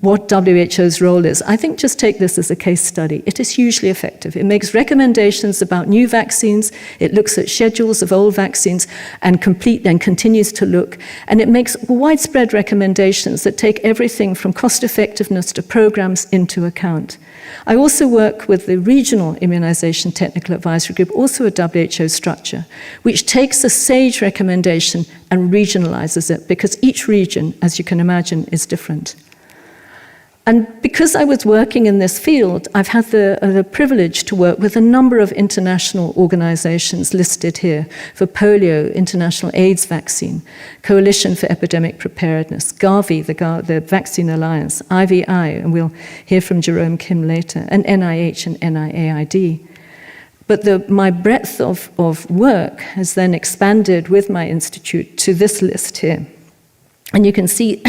what WHO's role is, I think just take this as a case study. It is hugely effective. It makes recommendations about new vaccines. It looks at schedules of old vaccines and continues to look. And it makes widespread recommendations that take everything from cost effectiveness to programs into account. I also work with the Regional Immunization Technical Advisory Group, also a WHO structure, which takes a SAGE recommendation and regionalizes it, because each region, as you can imagine, is different. And because I was working in this field, I've had the privilege to work with a number of international organizations listed here for polio, International AIDS Vaccine, Coalition for Epidemic Preparedness, Gavi, the Vaccine Alliance, IVI, and we'll hear from Jerome Kim later, and NIH and NIAID. But my breadth of work has then expanded with my institute to this list here. And you can see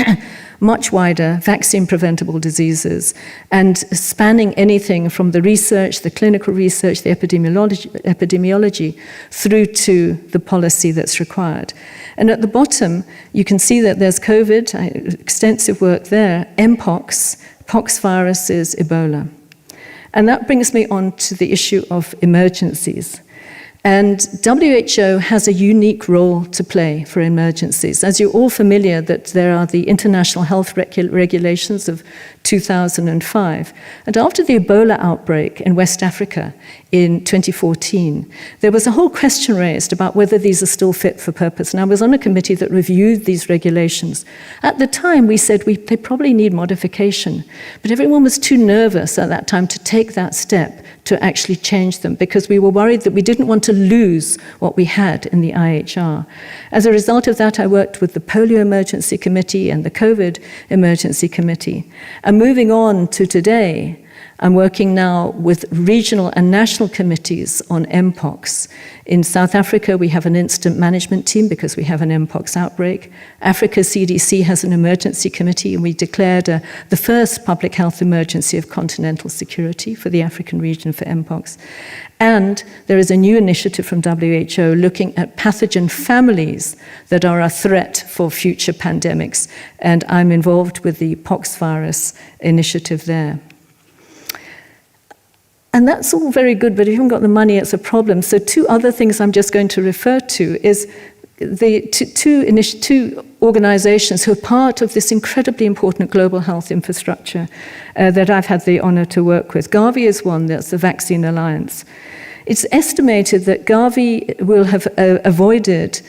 much wider vaccine-preventable diseases, and spanning anything from the research, the clinical research, the epidemiology, through to the policy that's required. And at the bottom, you can see that there's COVID, extensive work there, Mpox, pox viruses, Ebola. And that brings me on to the issue of emergencies. And WHO has a unique role to play for emergencies. As you're all familiar, that there are the International Health Regulations of 2005. And after the Ebola outbreak in West Africa in 2014, there was a whole question raised about whether these are still fit for purpose. And I was on a committee that reviewed these regulations. At the time, we said they probably need modification. But everyone was too nervous at that time to take that step to actually change them, because we were worried that we didn't want to lose what we had in the IHR. As a result of that, I worked with the Polio Emergency Committee and the COVID Emergency Committee. And moving on to today, I'm working now with regional and national committees on Mpox. In South Africa, we have an incident management team because we have an Mpox outbreak. Africa CDC has an emergency committee, and we declared the first public health emergency of continental security for the African region for Mpox. And there is a new initiative from WHO looking at pathogen families that are a threat for future pandemics. And I'm involved with the pox virus initiative there. And that's all very good, but if you haven't got the money, it's a problem. So two other things I'm just going to refer to is the two organizations who are part of this incredibly important global health infrastructure that I've had the honor to work with. Gavi is one, that's the Vaccine Alliance. It's estimated that Gavi will have avoided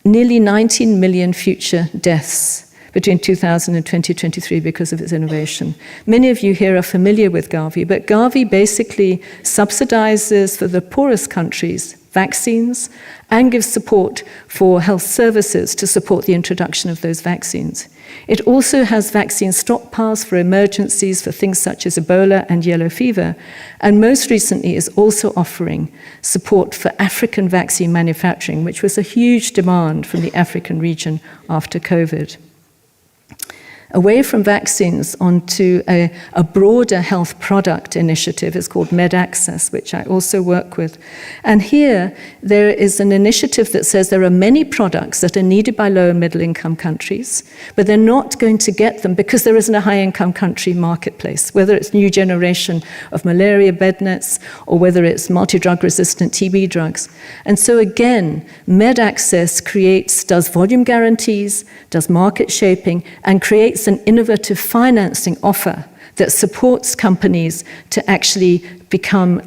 nearly 19 million future deaths between 2000 and 2023 because of its innovation. Many of you here are familiar with Gavi, but Gavi basically subsidizes for the poorest countries vaccines and gives support for health services to support the introduction of those vaccines. It also has vaccine stockpiles for emergencies for things such as Ebola and yellow fever, and most recently is also offering support for African vaccine manufacturing, which was a huge demand from the African region after COVID. Away from vaccines onto a broader health product initiative is called MedAccess, which I also work with. And here there is an initiative that says there are many products that are needed by low and middle income countries, but they're not going to get them because there isn't a high income country marketplace, whether it's new generation of malaria bed nets or whether it's multi-drug resistant TB drugs. And so again, MedAccess does volume guarantees, does market shaping, and creates an innovative financing offer that supports companies to actually become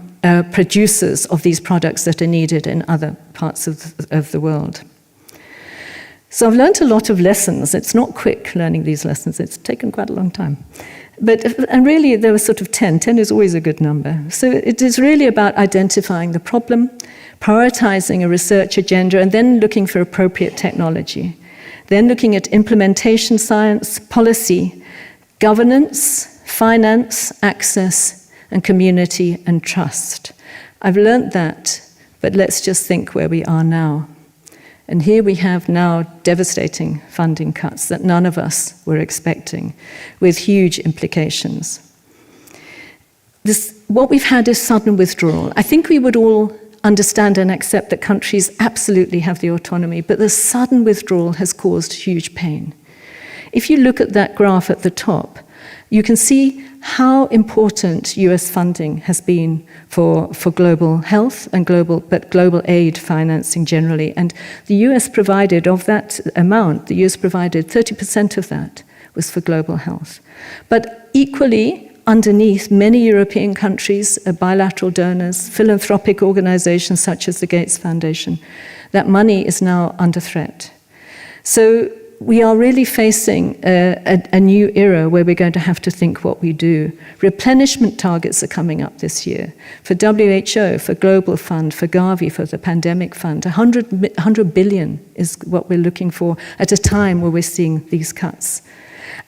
producers of these products that are needed in other parts of the world. So I've learned a lot of lessons. It's not quick learning these lessons. It's taken quite a long time. And really there were sort of 10. 10 is always a good number. So it is really about identifying the problem, prioritizing a research agenda, and then looking for appropriate technology. Then looking at implementation science, policy, governance, finance, access, and community and trust. I've learned that, but let's just think where we are now. And here we have now devastating funding cuts that none of us were expecting, with huge implications. What we've had is sudden withdrawal. I think we would all understand and accept that countries absolutely have the autonomy, but the sudden withdrawal has caused huge pain. If you look at that graph at the top, you can see how important US funding has been for global health and global aid financing generally. And the US provided, of that amount, the US provided 30% of that was for global health. But equally, underneath, many European countries are bilateral donors, philanthropic organizations such as the Gates Foundation. That money is now under threat. So we are really facing a new era where we're going to have to think what we do. Replenishment targets are coming up this year for WHO, for Global Fund, for Gavi, for the Pandemic Fund. 100 billion is what we're looking for at a time where we're seeing these cuts.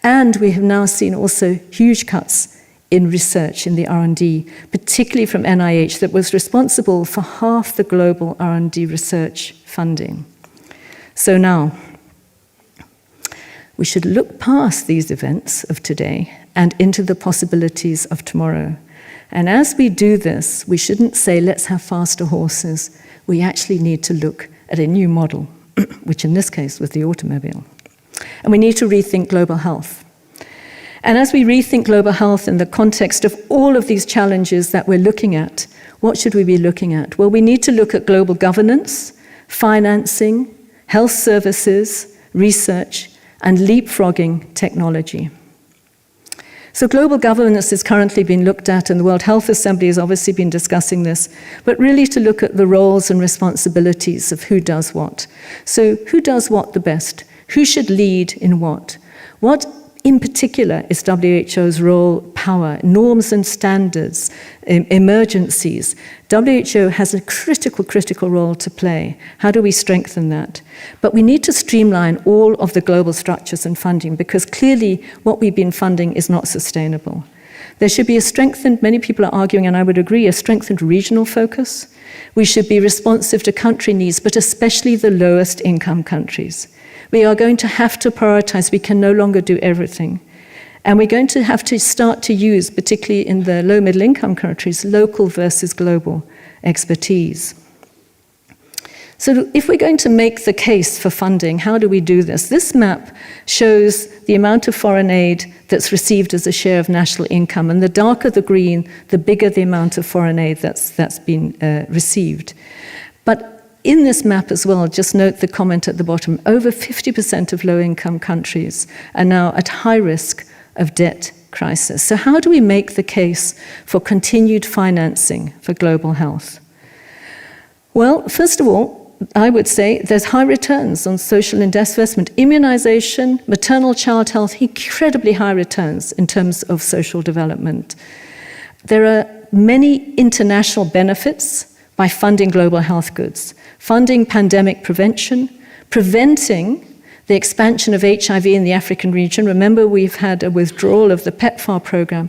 And we have now seen also huge cuts in research, in the R&D, particularly from NIH, that was responsible for half the global R&D research funding. So now, we should look past these events of today and into the possibilities of tomorrow. And as we do this, we shouldn't say, let's have faster horses. We actually need to look at a new model, which in this case was the automobile. And we need to rethink global health. And as we rethink global health in the context of all of these challenges that we're looking at, what should we be looking at? Well, we need to look at global governance, financing, health services, research, and leapfrogging technology. So global governance is currently being looked at, and the World Health Assembly has obviously been discussing this, but really to look at the roles and responsibilities of who does what. So who does what the best? Who should lead in what? What in particular is WHO's role, power, norms and standards, emergencies? WHO has a critical role to play. How do we strengthen that? But we need to streamline all of the global structures and funding, because clearly what we've been funding is not sustainable. There should be a strengthened, many people are arguing, and I would agree, a strengthened regional focus. We should be responsive to country needs, but especially the lowest income countries. We are going to have to prioritize. We can no longer do everything. And we're going to have to start to use, particularly in the low middle income countries, local versus global expertise. So if we're going to make the case for funding, how do we do this? This map shows the amount of foreign aid that's received as a share of national income. And the darker the green, the bigger the amount of foreign aid that's been received. But In this map as well, just note the comment at the bottom, over 50% of low-income countries are now at high risk of debt crisis. So how do we make the case for continued financing for global health? Well, first of all, I would say there's high returns on social investment. Immunization, maternal child health, incredibly high returns in terms of social development. There are many international benefits by funding global health goods, funding pandemic prevention, preventing the expansion of HIV in the African region. Remember, we've had a withdrawal of the PEPFAR program.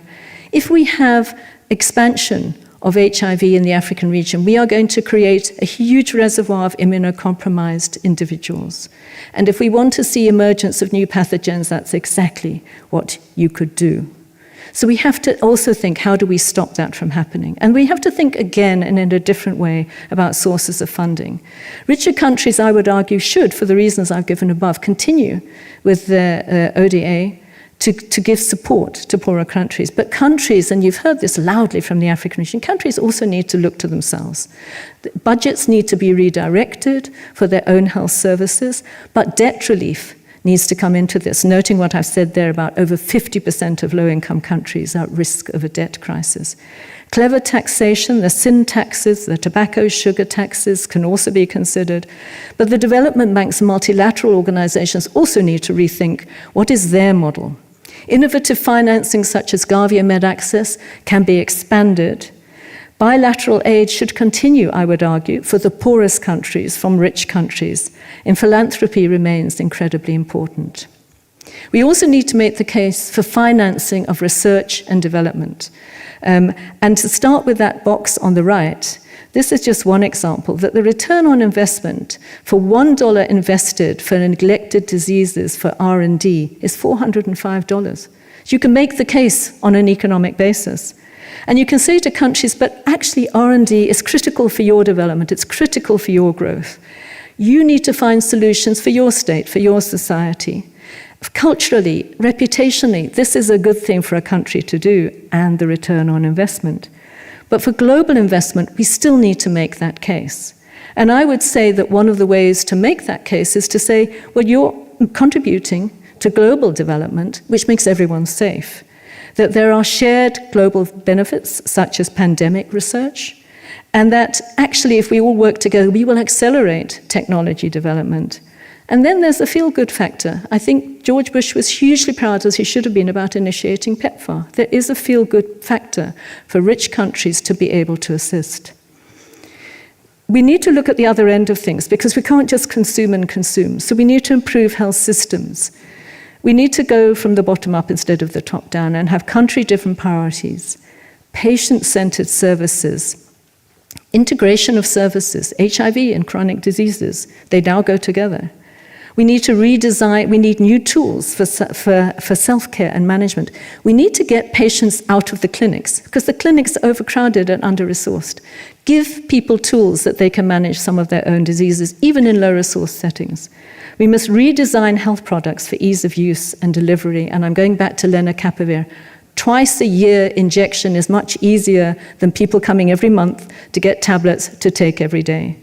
If we have expansion of HIV in the African region, we are going to create a huge reservoir of immunocompromised individuals. And if we want to see emergence of new pathogens, that's exactly what you could do. So we have to also think, how do we stop that from happening? And we have to think again and in a different way about sources of funding. Richer countries, I would argue, should, for the reasons I've given above, continue with the ODA to give support to poorer countries. But countries, and you've heard this loudly from the African region, countries also need to look to themselves. Budgets need to be redirected for their own health services, but debt relief needs to come into this, noting what I've said there about over 50% of low-income countries are at risk of a debt crisis. Clever taxation, the sin taxes, the tobacco, sugar taxes can also be considered. But the development banks and multilateral organizations also need to rethink what is their model. Innovative financing such as Gavi and MedAccess can be expanded. Bilateral aid should continue, I would argue, for the poorest countries from rich countries, and philanthropy remains incredibly important. We also need to make the case for financing of research and development. And to start with that box on the right, this is just one example, that the return on investment for $1 invested for neglected diseases for R&D is $405. You can make the case on an economic basis. And you can say to countries, but actually R&D is critical for your development, it's critical for your growth. You need to find solutions for your state, for your society. Culturally, reputationally, this is a good thing for a country to do, and the return on investment. But for global investment, we still need to make that case. And I would say that one of the ways to make that case is to say, well, you're contributing to global development, which makes everyone safe. That there are shared global benefits, such as pandemic research, and that actually, if we all work together, we will accelerate technology development. And then there's the feel-good factor. I think George Bush was hugely proud, as he should have been, about initiating PEPFAR. There is a feel-good factor for rich countries to be able to assist. We need to look at the other end of things, because we can't just consume and consume. So we need to improve health systems. We need to go from the bottom up instead of the top down and have country-driven priorities, patient-centered services, integration of services, HIV and chronic diseases. They now go together. We need to redesign, we need new tools for self-care and management. We need to get patients out of the clinics, because the clinics are overcrowded and under-resourced. Give people tools that they can manage some of their own diseases, even in low-resource settings. We must redesign health products for ease of use and delivery, and I'm going back to Lena Kapavir. Twice-a-year injection is much easier than people coming every month to get tablets to take every day.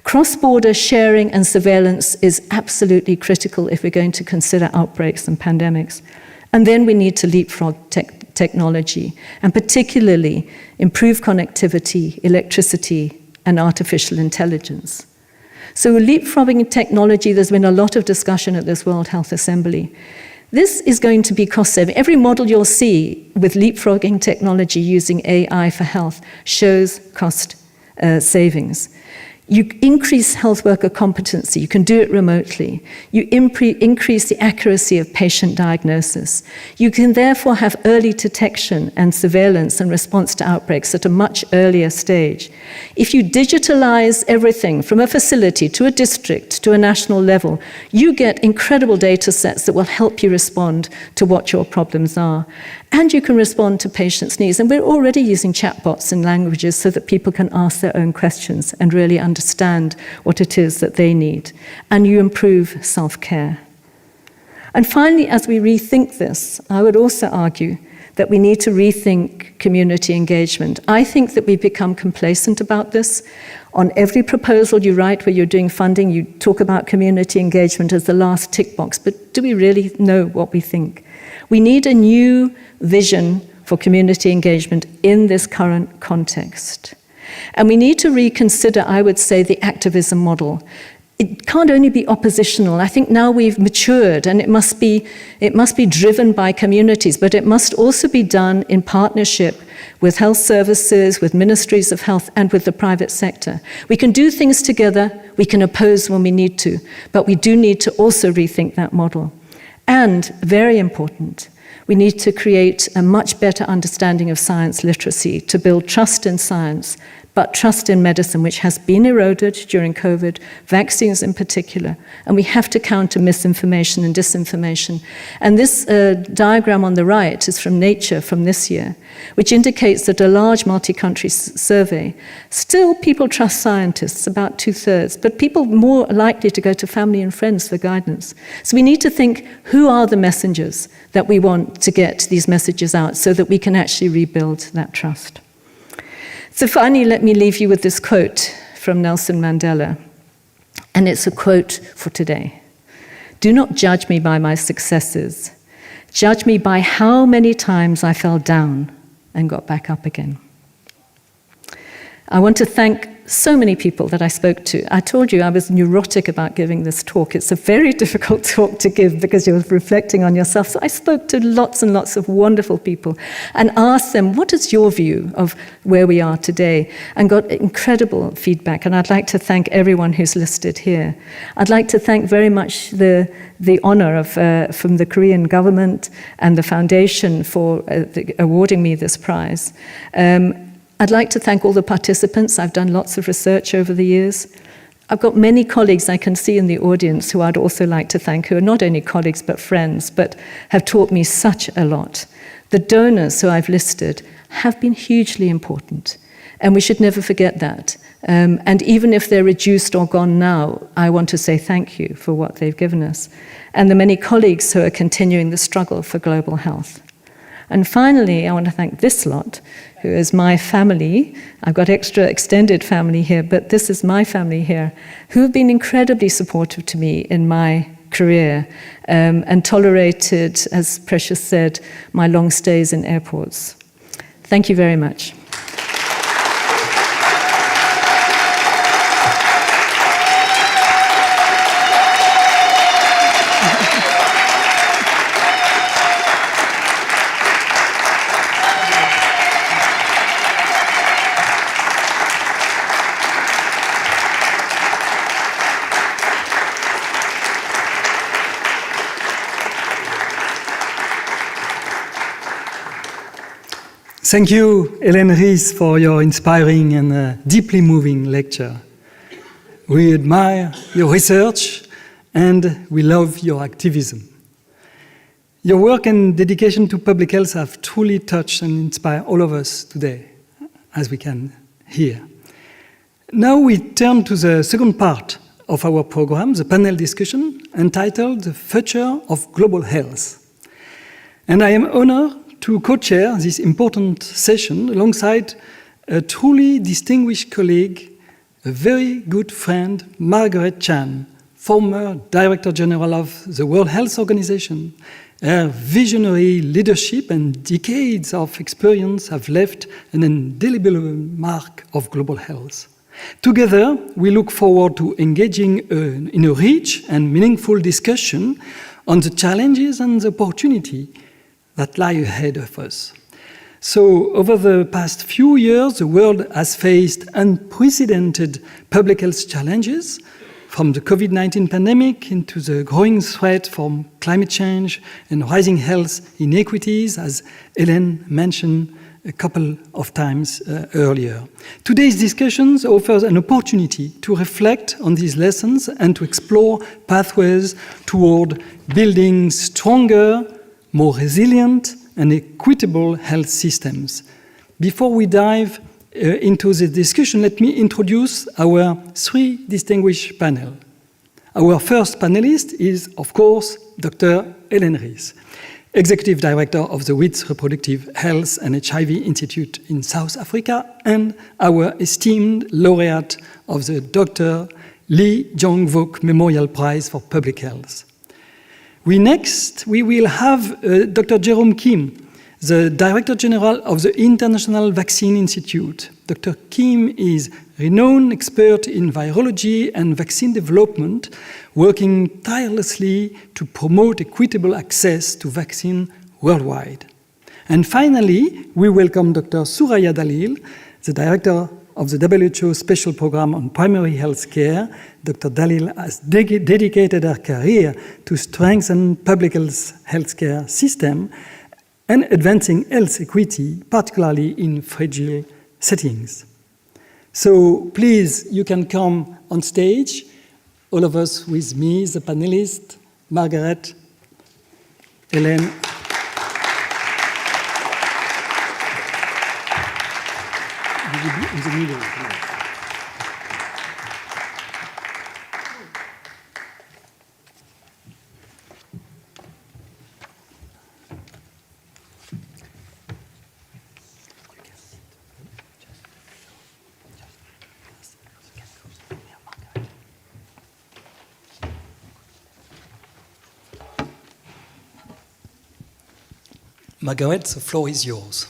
Cross-border sharing and surveillance is absolutely critical if we're going to consider outbreaks and pandemics. And then we need to leapfrog technology, and particularly improve connectivity, electricity, and artificial intelligence. So leapfrogging technology, there's been a lot of discussion at this World Health Assembly. This is going to be cost-saving. Every model you'll see with leapfrogging technology using AI for health shows cost savings. You increase health worker competency. You can do it remotely. You increase the accuracy of patient diagnosis. You can therefore have early detection and surveillance and response to outbreaks at a much earlier stage. If you digitalize everything from a facility to a district to a national level, you get incredible data sets that will help you respond to what your problems are. And you can respond to patients' needs. And we're already using chatbots in languages so that people can ask their own questions and really understand what it is that they need. And you improve self-care. And finally, as we rethink this, I would also argue that we need to rethink community engagement. I think that we've become complacent about this. On every proposal you write where you're doing funding, you talk about community engagement as the last tick box, but do we really know what we think? We need a new vision for community engagement in this current context. And we need to reconsider, I would say, the activism model. It can't only be oppositional. I think now we've matured, and it must be driven by communities, but it must also be done in partnership with health services, with ministries of health, and with the private sector. We can do things together, we can oppose when we need to, but we do need to also rethink that model. And, very important, we need to create a much better understanding of science literacy to build trust in science, but trust in medicine, which has been eroded during COVID, vaccines in particular, and we have to counter misinformation and disinformation. And this diagram on the right is from Nature from this year, which indicates that a large multi-country survey, still people trust scientists, about 2/3, but people more likely to go to family and friends for guidance. So we need to think, who are the messengers that we want to get these messages out so that we can actually rebuild that trust? So finally, let me leave you with this quote from Nelson Mandela, and it's a quote for today. "Do not judge me by my successes. Judge me by how many times I fell down and got back up again." I want to thank so many people that I spoke to. I told you I was neurotic about giving this talk. It's a very difficult talk to give because you're reflecting on yourself. So I spoke to lots and lots of wonderful people and asked them, what is your view of where we are today? And got incredible feedback. And I'd like to thank everyone who's listed here. I'd like to thank very much the honor of from the Korean government and the foundation for awarding me this prize. I'd like to thank all the participants. I've done lots of research over the years. I've got many colleagues I can see in the audience who I'd also like to thank, who are not only colleagues but friends, but have taught me such a lot. The donors who I've listed have been hugely important, and we should never forget that. And even if they're reduced or gone now, I want to say thank you for what they've given us. And the many colleagues who are continuing the struggle for global health. And finally, I want to thank this lot, who is my family. I've got extra extended family here, but this is my family here, who have been incredibly supportive to me in my career and tolerated, as Precious said, my long stays in airports. Thank you very much. Thank you, Hélène Ries, for your inspiring and deeply moving lecture. We admire your research and we love your activism. Your work and dedication to public health have truly touched and inspired all of us today, as we can hear. Now we turn to the second part of our program, the panel discussion, entitled The Future of Global Health. And I am honored to co-chair this important session alongside a truly distinguished colleague, a very good friend, Margaret Chan, former Director General of the World Health Organization. Her visionary leadership and decades of experience have left an indelible mark of global health. Together, we look forward to engaging in a rich and meaningful discussion on the challenges and the opportunity that lie ahead of us. So, over the past few years, the world has faced unprecedented public health challenges, from the COVID-19 pandemic into the growing threat from climate change and rising health inequities, as Hélène mentioned a couple of times earlier. Today's discussions offers an opportunity to reflect on these lessons and to explore pathways toward building stronger, more resilient and equitable health systems. Before we dive into the discussion, let me introduce our three distinguished panel. Our first panelist is, of course, Dr. Hélène Ries. Executive Director of the WITS Reproductive Health and HIV Institute in South Africa, and our esteemed laureate of the Dr. Lee Jong-wook Memorial Prize for Public Health. We will have Dr. Jerome Kim, the Director General of the International Vaccine Institute. Dr. Kim is a renowned expert in virology and vaccine development, working tirelessly to promote equitable access to vaccine worldwide. And finally, we welcome Dr. Suraya Dalil, the Director of the WHO Special Program on Primary Health Care. Dr. Dalil has dedicated her career to strengthen public health care system and advancing health equity, particularly in fragile settings. So please, you can come on stage, all of us with me, the panelists, Margaret, Hélène. In the middle, please. Margaret, the floor is yours.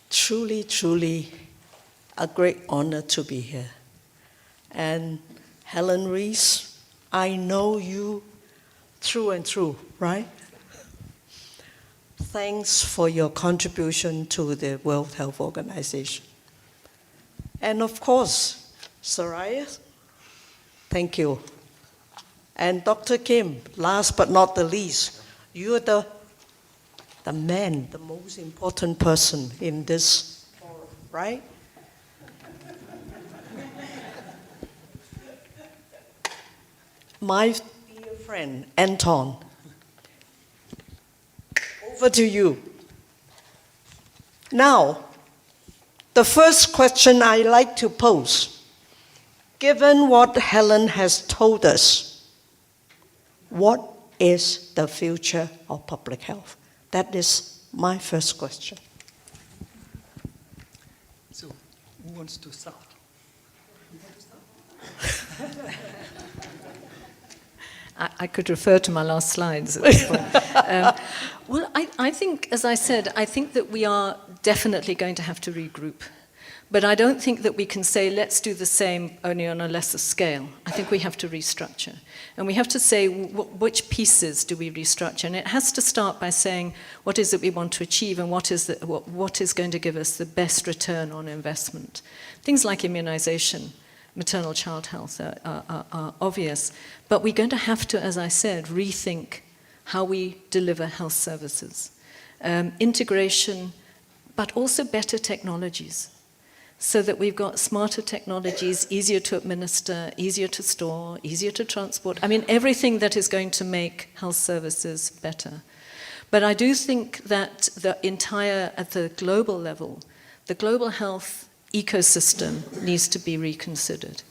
Truly, truly a great honor to be here. And Helen Rees, I know you through and through, right? Thanks for your contribution to the World Health Organization. And of course, Soraya, thank you. And Dr. Kim, last but not the least, you're the man, the most important person in this forum, right? My dear friend, Antoine, over to you. Now, the first question I like to pose, given what Helen has told us, what is the future of public health? That is my first question. So, who wants to start? I could refer to my last slides at this point. Well, I think, as I said, I think that we are definitely going to have to regroup. But I don't think that we can say, let's do the same, only on a lesser scale. I think we have to restructure. And we have to say, which pieces do we restructure? And it has to start by saying, what is it we want to achieve, and what is going to give us the best return on investment? Things like immunization, maternal child health are obvious. But we're going to have to, as I said, rethink how we deliver health services. Integration, but also better technologies, so that we've got smarter technologies, easier to administer, easier to store, easier to transport. I mean, everything that is going to make health services better. But I do think that at the global level, the global health ecosystem needs to be reconsidered.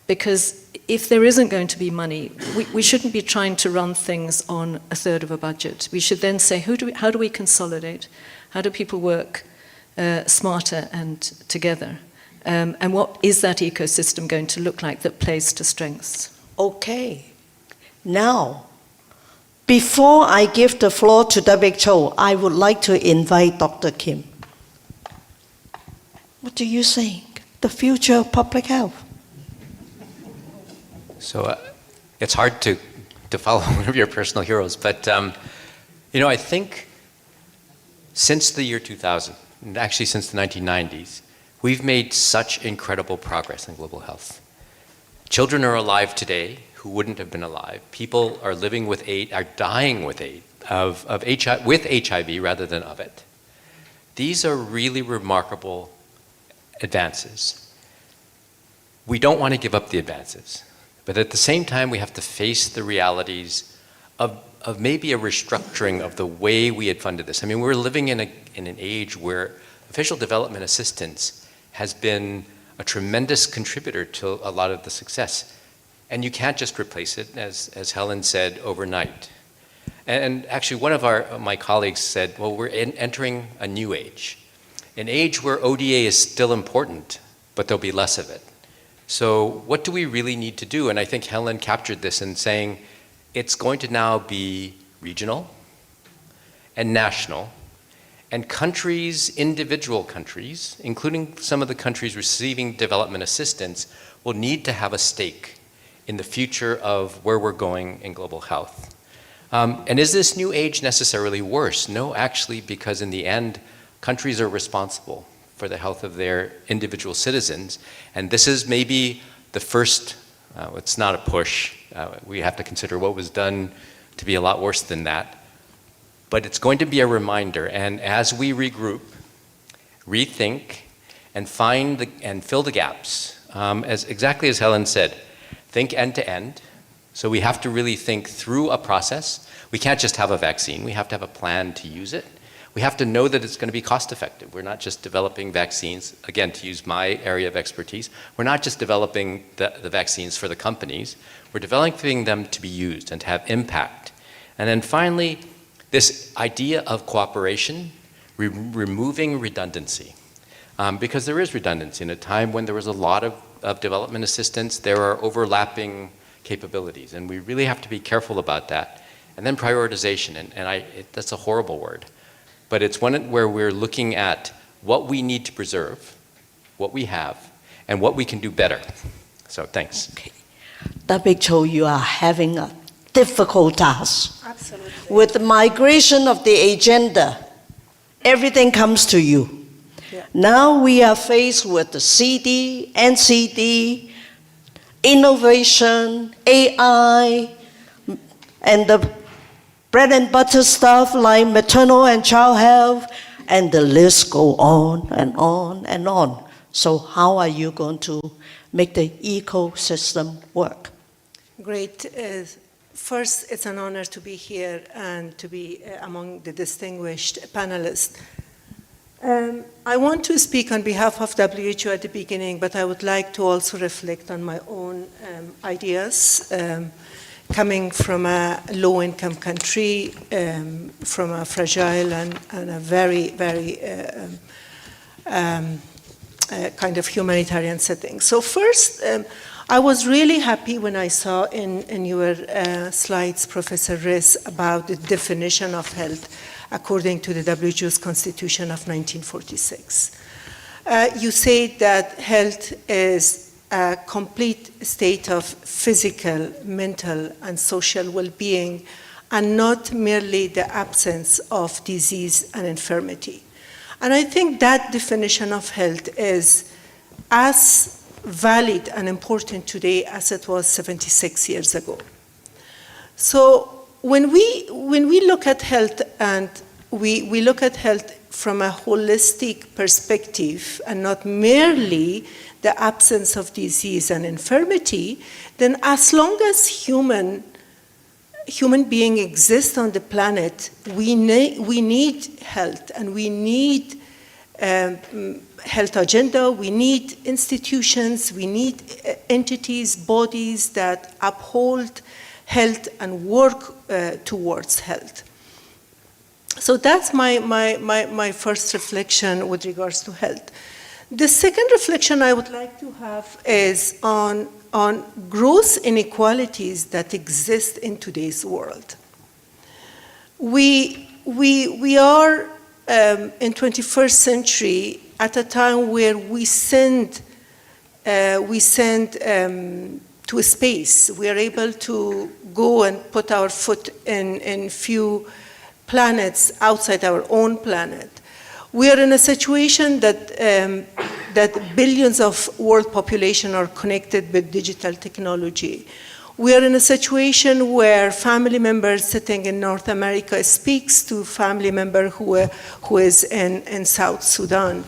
Because if there isn't going to be money, we shouldn't be trying to run things on a third of a budget. We should then say, how do we consolidate? How do people work smarter and together? And what is that ecosystem going to look like that plays to strengths? Okay. Now, before I give the floor to WHO, I would like to invite Dr. Kim. What do you think? The future of public health? So it's hard to follow one of your personal heroes, but I think since the year 2000, and actually since the 1990s, we've made such incredible progress in global health. Children are alive today who wouldn't have been alive. People are living with AIDS, are dying with AIDS, with HIV rather than of it. These are really remarkable advances. We don't want to give up the advances, but at the same time we have to face the realities of maybe a restructuring of the way we had funded this. I mean, we're living in an age where official development assistance has been a tremendous contributor to a lot of the success. And you can't just replace it, as Helen said, overnight. And actually, one of my colleagues said, well, we're entering a new age, an age where ODA is still important, but there'll be less of it. So what do we really need to do? And I think Helen captured this in saying it's going to now be regional and national, and countries, individual countries, including some of the countries receiving development assistance, will need to have a stake in the future of where we're going in global health. And is this new age necessarily worse? No, actually, because in the end, countries are responsible for the health of their individual citizens. And this is maybe the first, it's not a push. We have to consider what was done to be a lot worse than that. But it's going to be a reminder. And as we regroup, rethink, and find and fill the gaps, exactly as Helen said, think end to end. So we have to really think through a process. We can't just have a vaccine. We have to have a plan to use it. We have to know that it's going to be cost effective. We're not just developing vaccines, again, to use my area of expertise, we're not just developing the vaccines for the companies, we're developing them to be used and to have impact. And then finally, this idea of cooperation, removing redundancy. Because there is redundancy. In a time when there was a lot of development assistance, there are overlapping capabilities, and we really have to be careful about that. And then prioritization, that's a horrible word, but it's one where we're looking at what we need to preserve, what we have, and what we can do better. So thanks. Okay. WHO, you are having a difficult task. Absolutely. With the migration of the agenda, everything comes to you. Yeah. Now we are faced with the CD, NCD, innovation, AI, and the bread and butter stuff like maternal and child health, and the list go on and on and on. So how are you going to make the ecosystem work? Great. First, it's an honor to be here and to be among the distinguished panelists. I want to speak on behalf of WHO at the beginning, but I would like to also reflect on my own ideas. Coming from a low-income country, from a fragile and a very, very kind of humanitarian setting. So first, I was really happy when I saw in your slides, Professor Riss, about the definition of health according to the WHO's Constitution of 1946. You say that health is a complete state of physical, mental, and social well-being, and not merely the absence of disease and infirmity. And I think that definition of health is as valid and important today as it was 76 years ago. So when we look at health, and we look at health from a holistic perspective and not merely the absence of disease and infirmity, then as long as human being exists on the planet, we need health, and we need health agenda, we need institutions, we need entities, bodies that uphold health and work towards health. So that's my first reflection with regards to health. The second reflection I would like to have is on gross inequalities that exist in today's world. We are in 21st century at a time where we send to a space. We are able to go and put our foot in few planets outside our own planet. We are in a situation that billions of world population are connected with digital technology. We are in a situation where family members sitting in North America speaks to family member who is in South Sudan.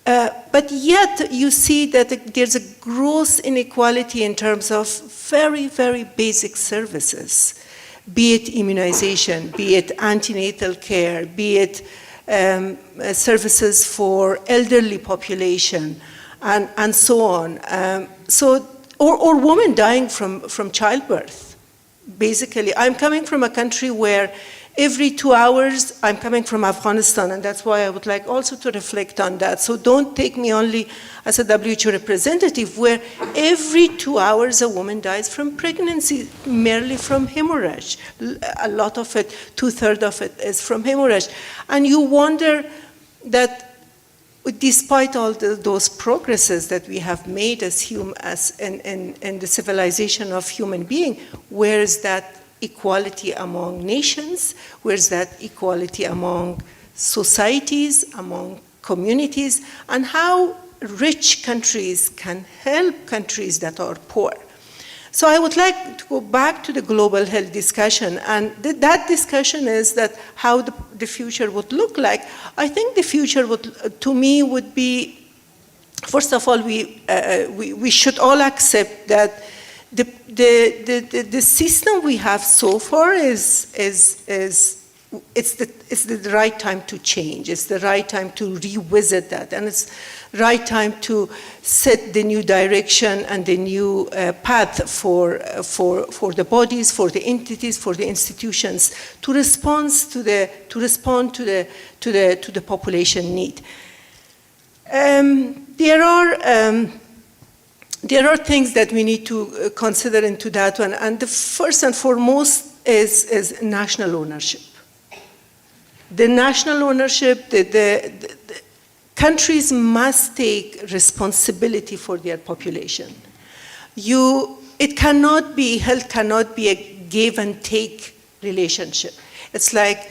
But yet you see that there's a gross inequality in terms of very, very basic services, be it immunization, be it antenatal care, be it services for elderly population, and so on. So or women dying from childbirth. Basically, I'm coming from a country where every 2 hours, I'm coming from Afghanistan, and that's why I would like also to reflect on that. So don't take me only as a WHO representative, where every 2 hours a woman dies from pregnancy, merely from hemorrhage. A lot of it, 2/3 of it is from hemorrhage. And you wonder that despite all those progresses that we have made in the civilization of human being, where is that equality among nations? Where's that equality among societies, among communities, and how rich countries can help countries that are poor? So I would like to go back to the global health discussion, and that discussion is that how the future would look like. I think the future to me would be, first of all, we should all accept that the system we have so far is the right time to change. It's the right time to revisit that, and it's right time to set the new direction and the new path for the bodies, for the entities, for the institutions to respond to the population need. There are things that we need to consider into that one, and the first and foremost is national ownership. The national ownership, the countries must take responsibility for their population. Health cannot be a give and take relationship. It's like,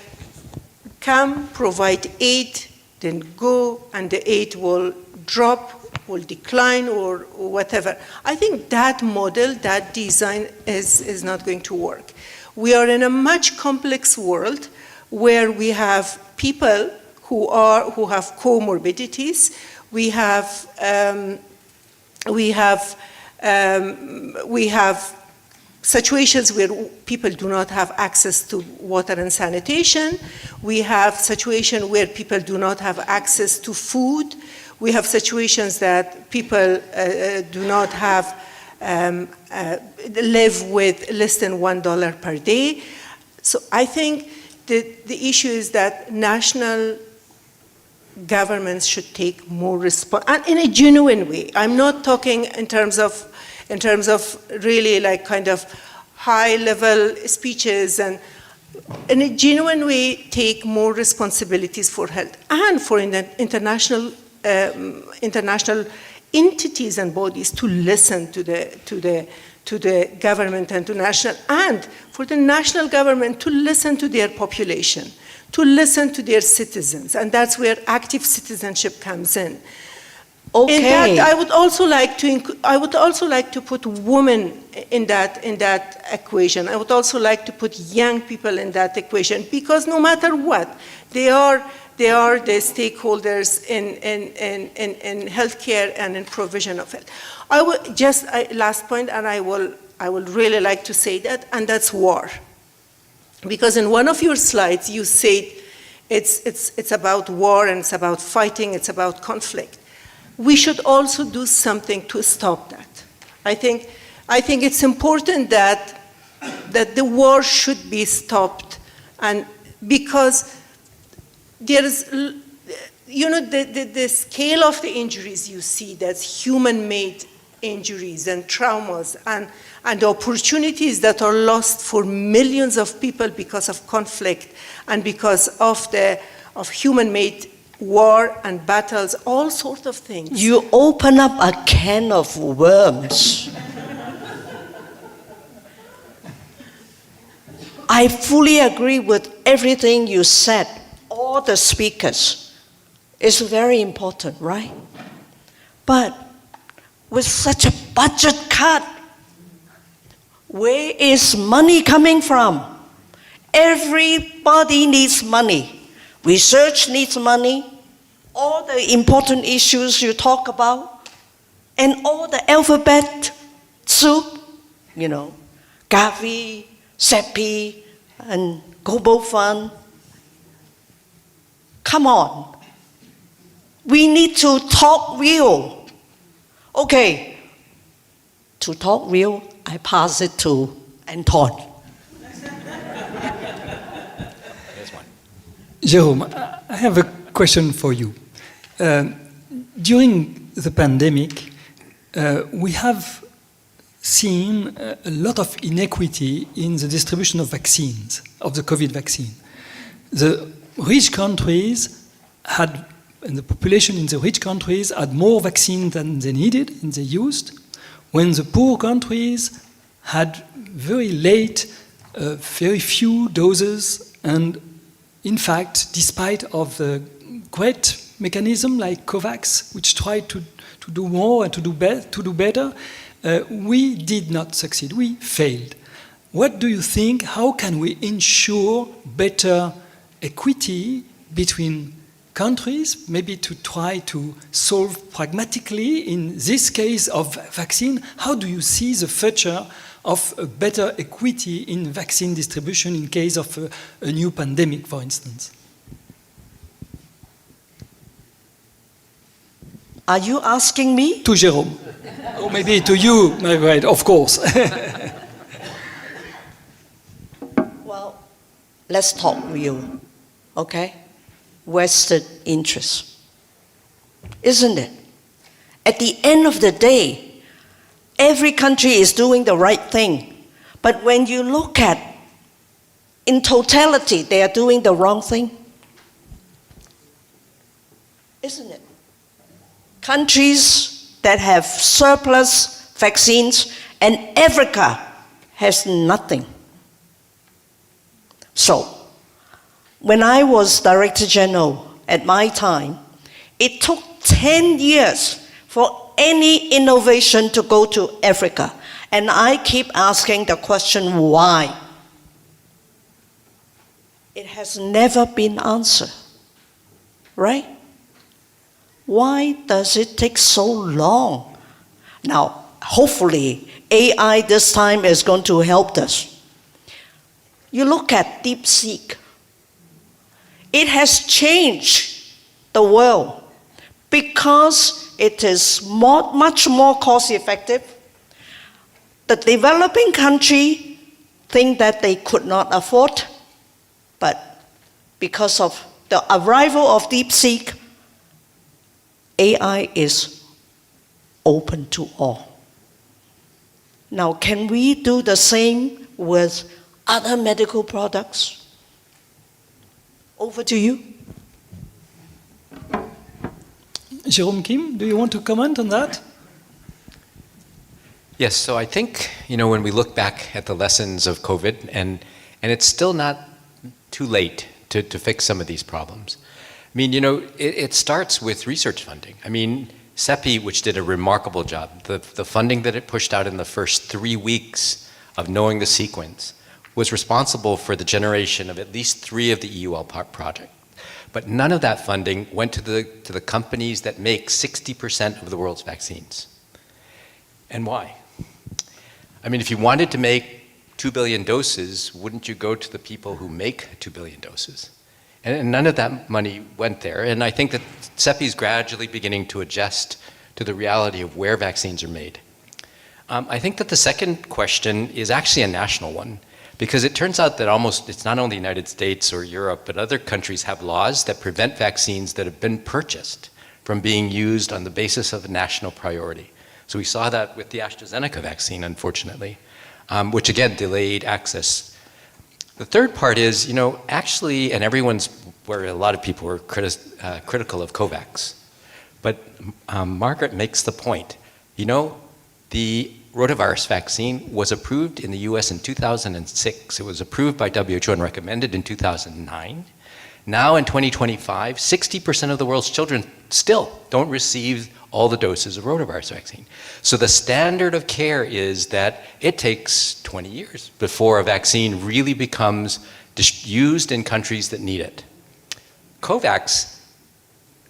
come, provide aid, then go, and the aid will drop, will decline, or whatever. I think that model, that design is not going to work. We are in a much complex world where we have people who have comorbidities. We have situations where people do not have access to water and sanitation. We have situations where people do not have access to food. We have situations that people do not have, live with less than $1 per day. So I think the issue is that national governments should take more response, and in a genuine way. I'm not talking in terms of really like kind of high-level speeches, and in a genuine way take more responsibilities for health and for international entities and bodies to listen to the government and to national, and for the national government to listen to their population, to listen to their citizens, and that's where active citizenship comes in. Okay. In that, I would also like to put women in that equation. I would also like to put young people in that equation, because no matter what, they are the stakeholders in healthcare and in provision of health. Last point, and I would really like to say that, and that's war. Because in one of your slides, you said it's about war, and it's about fighting, it's about conflict. We should also do something to stop that. I think it's important that the war should be stopped, and because there is, the scale of the injuries you see, that's human-made injuries and traumas and the opportunities that are lost for millions of people because of conflict and because of human-made war and battles, all sorts of things. You open up a can of worms. I fully agree with everything you said, all the speakers. It's very important, right? But with such a budget cut, where is money coming from? Everybody needs money. Research needs money. All the important issues you talk about, and all the alphabet soup, Gavi, SEPI, and Global Fund. Come on. We need to talk real. Okay, to talk real, I pass it to Antoine. Jérôme, I have a question for you. During the pandemic, we have seen a lot of inequity in the distribution of vaccines, of the COVID vaccine. The rich countries had, and the population in the rich countries had more vaccine than they needed and they used, when the poor countries had very late, very few doses, and in fact, despite of the great mechanism like COVAX, which tried to do more and to do better, we did not succeed. We failed. What do you think? How can we ensure better equity between countries, maybe to try to solve pragmatically in this case of vaccine? How do you see the future of a better equity in vaccine distribution in case of a new pandemic, for instance? Are you asking me? To Jérôme. Or maybe to you, Margaret, of course. Well, let's talk real, okay? Vested interest, isn't it? At the end of the day, every country is doing the right thing. But when you look at, in totality, they are doing the wrong thing. Isn't it? Countries that have surplus vaccines and Africa has nothing. So, when I was Director General at my time, it took 10 years for any innovation to go to Africa. And I keep asking the question, why? It has never been answered, right? Why does it take so long? Now, hopefully, AI this time is going to help us. You look at DeepSeek. It has changed the world because it is much more cost-effective. The developing country think that they could not afford, but because of the arrival of DeepSeek, AI is open to all. Now, can we do the same with other medical products? Over to you. Jérôme Kim, do you want to comment on that? Yes, so I think, when we look back at the lessons of COVID, and it's still not too late to fix some of these problems. It starts with research funding. CEPI, which did a remarkable job, the funding that it pushed out in the first 3 weeks of knowing the sequence was responsible for the generation of at least 3 of the EUL project. But none of that funding went to the companies that make 60% of the world's vaccines. And why? If you wanted to make 2 billion doses, wouldn't you go to the people who make 2 billion doses? And none of that money went there. And I think that CEPI is gradually beginning to adjust to the reality of where vaccines are made. I think that the second question is actually a national one, because it turns out that it's not only the United States or Europe, but other countries have laws that prevent vaccines that have been purchased from being used on the basis of a national priority. So we saw that with the AstraZeneca vaccine, unfortunately, which again delayed access. The third part is, actually, and where a lot of people were critical of COVAX, but Margaret makes the point. The rotavirus vaccine was approved in the US in 2006. It was approved by WHO and recommended in 2009. Now in 2025, 60% of the world's children still don't receive all the doses of rotavirus vaccine. So the standard of care is that it takes 20 years before a vaccine really becomes used in countries that need it. COVAX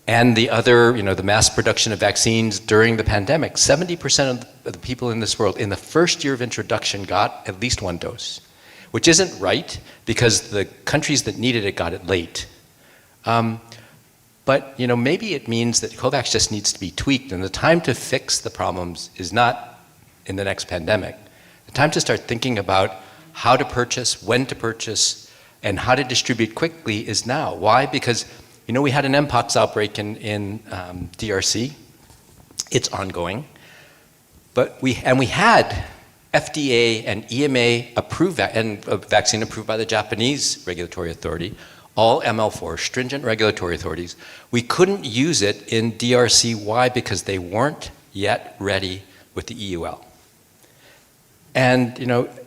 and the other, the mass production of vaccines during the pandemic, 70% of the people in this world in the first year of introduction got at least 1 dose, which isn't right because the countries that needed it got it late. But maybe it means that COVAX just needs to be tweaked, and the time to fix the problems is not in the next pandemic. The time to start thinking about how to purchase, when to purchase, and how to distribute quickly is now. Why? Because we had an Mpox outbreak in DRC. It's ongoing. But we had FDA and EMA approved and a vaccine approved by the Japanese regulatory authority, all ML4, stringent regulatory authorities. We couldn't use it in DRC. Why? Because they weren't yet ready with the EUL. And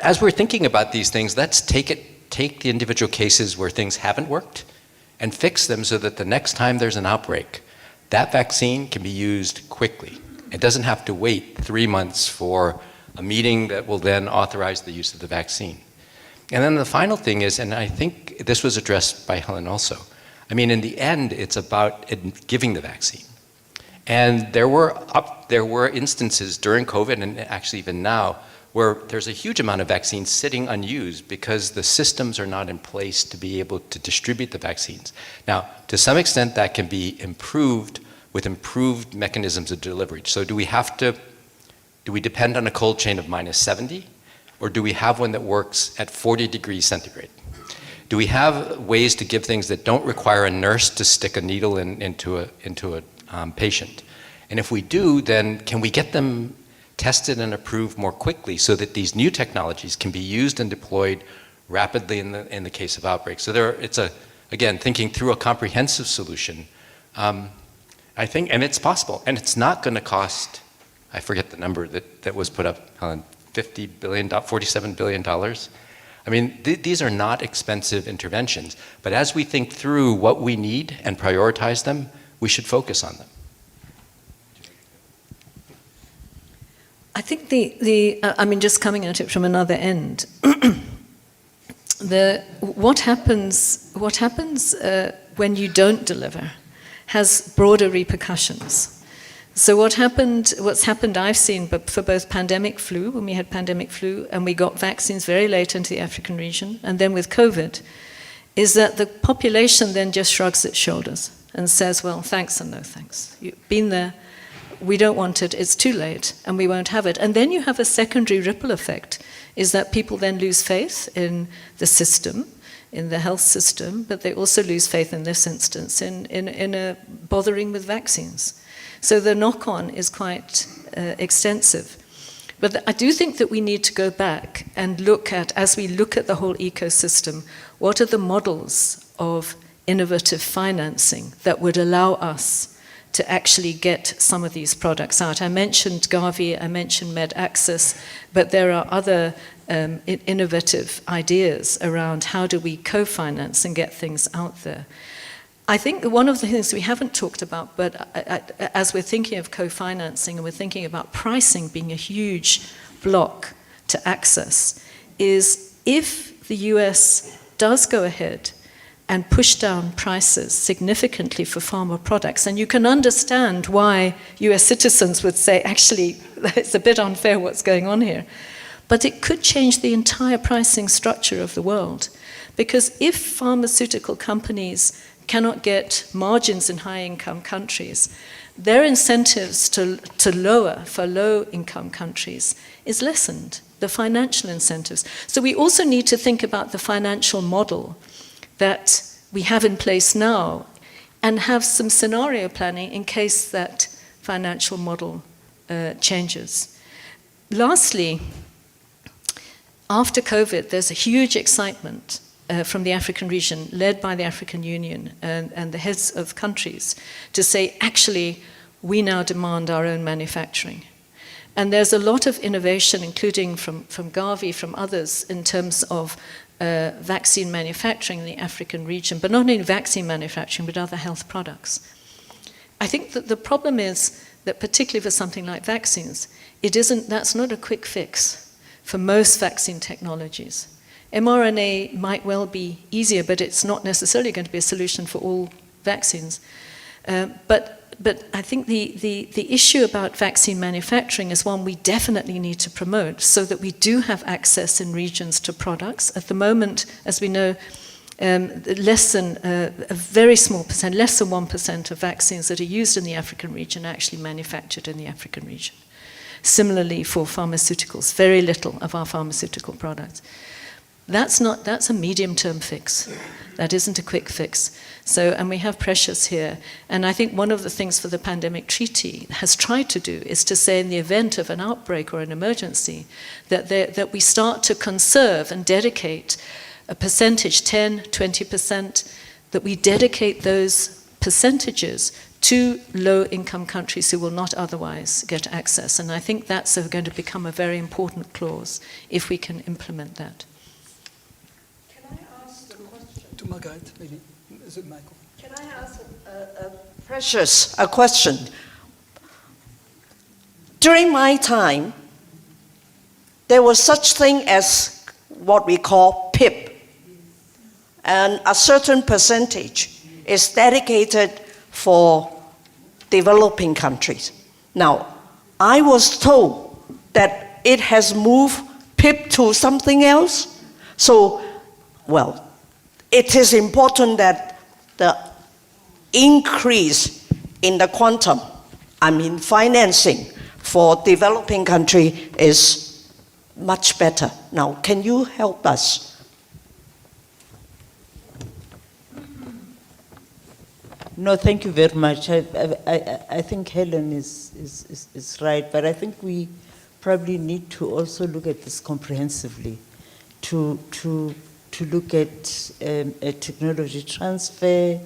as we're thinking about these things, let's take the individual cases where things haven't worked and fix them so that the next time there's an outbreak, that vaccine can be used quickly. It doesn't have to wait 3 months for a meeting that will then authorize the use of the vaccine. And then the final thing is, and I think this was addressed by Helen also, in the end, it's about giving the vaccine. And there were instances during COVID, and actually even now, where there's a huge amount of vaccines sitting unused because the systems are not in place to be able to distribute the vaccines. Now, to some extent, that can be improved with improved mechanisms of delivery. So do we depend on a cold chain of -70? Or do we have one that works at 40 degrees centigrade? Do we have ways to give things that don't require a nurse to stick a needle into a patient? And if we do, then can we get them tested and approved more quickly so that these new technologies can be used and deployed rapidly in the case of outbreaks? So again, thinking through a comprehensive solution, I think, and it's possible, and it's not going to cost, I forget the number that was put up, Helen, $50 billion, $47 billion. These are not expensive interventions, but as we think through what we need and prioritize them, we should focus on them. I think just coming at it from another end, what happens when you don't deliver has broader repercussions. So what's happened I've seen, but for both pandemic flu, when we had pandemic flu, and we got vaccines very late into the African region, and then with COVID, is that the population then just shrugs its shoulders and says, well, thanks and no thanks. You've been there, we don't want it, it's too late, and we won't have it. And then you have a secondary ripple effect, is that people then lose faith in the system, in the health system, but they also lose faith in this instance in bothering with vaccines. So the knock-on is quite extensive. But I do think that we need to go back and look at, as we look at the whole ecosystem, what are the models of innovative financing that would allow us to actually get some of these products out. I mentioned Gavi, I mentioned MedAccess, but there are other innovative ideas around how do we co-finance and get things out there. I think one of the things we haven't talked about, but as we're thinking of co-financing and we're thinking about pricing being a huge block to access, is if the US does go ahead and push down prices significantly for pharma products, and you can understand why US citizens would say, actually, it's a bit unfair what's going on here. But it could change the entire pricing structure of the world. Because if pharmaceutical companies cannot get margins in high-income countries, their incentives to lower for low-income countries is lessened, the financial incentives. So we also need to think about the financial model that we have in place now and have some scenario planning in case that financial model changes. Lastly, after COVID, there's a huge excitement from the African region, led by the African Union and the heads of countries, to say, actually, we now demand our own manufacturing. And there's a lot of innovation, including from Gavi, from others, in terms of vaccine manufacturing in the African region, but not only vaccine manufacturing, but other health products. I think that the problem is that particularly for something like vaccines, that's not a quick fix for most vaccine technologies. mRNA might well be easier, but it's not necessarily going to be a solution for all vaccines. But I think the issue about vaccine manufacturing is one we definitely need to promote so that we do have access in regions to products. At the moment, as we know, less than a very small percent, less than 1% of vaccines that are used in the African region are actually manufactured in the African region. Similarly for pharmaceuticals, very little of our pharmaceutical products. That's a medium-term fix. That isn't a quick fix. So, and we have Precious here. And I think one of the things for the pandemic treaty has tried to do is to say in the event of an outbreak or an emergency that we start to conserve and dedicate a percentage, 10, 20%, that we dedicate those percentages to low-income countries who will not otherwise get access. And I think that's going to become a very important clause if we can implement that. To Margaret, maybe. The microphone. Can I ask Precious a question? During my time, there was such thing as what we call PIP, and a certain percentage is dedicated for developing countries. Now, I was told that it has moved PIP to something else. So, well, it is important that the increase in the quantum, financing for developing country is much better. Now, can you help us? No, thank you very much. I think Helen is right, but I think we probably need to also look at this comprehensively, to look at technology transfer,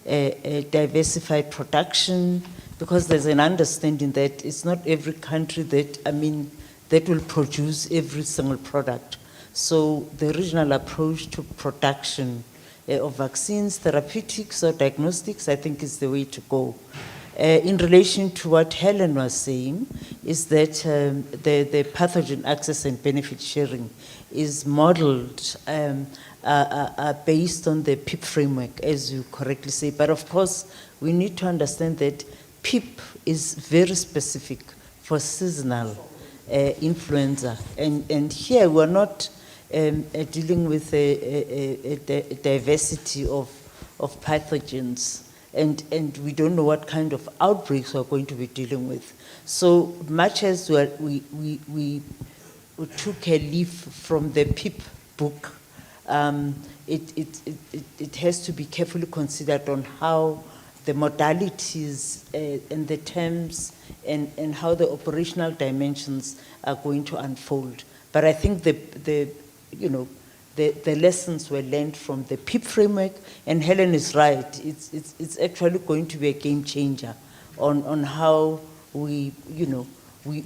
diversified production, because there's an understanding that it's not every country that will produce every single product. So the regional approach to production of vaccines, therapeutics, or diagnostics, I think is the way to go. In relation to what Helen was saying, is that the pathogen access and benefit sharing is modeled based on the PIP framework, as you correctly say. But of course, we need to understand that PIP is very specific for seasonal influenza. And here we're not dealing with a diversity of pathogens. And we don't know what kind of outbreaks we're going to be dealing with. So much as we took a leaf from the PIP book, it has to be carefully considered on how the modalities and the terms and how the operational dimensions are going to unfold. But I think the lessons were learned from the PIP framework, and Helen is right. It's actually going to be a game changer on how we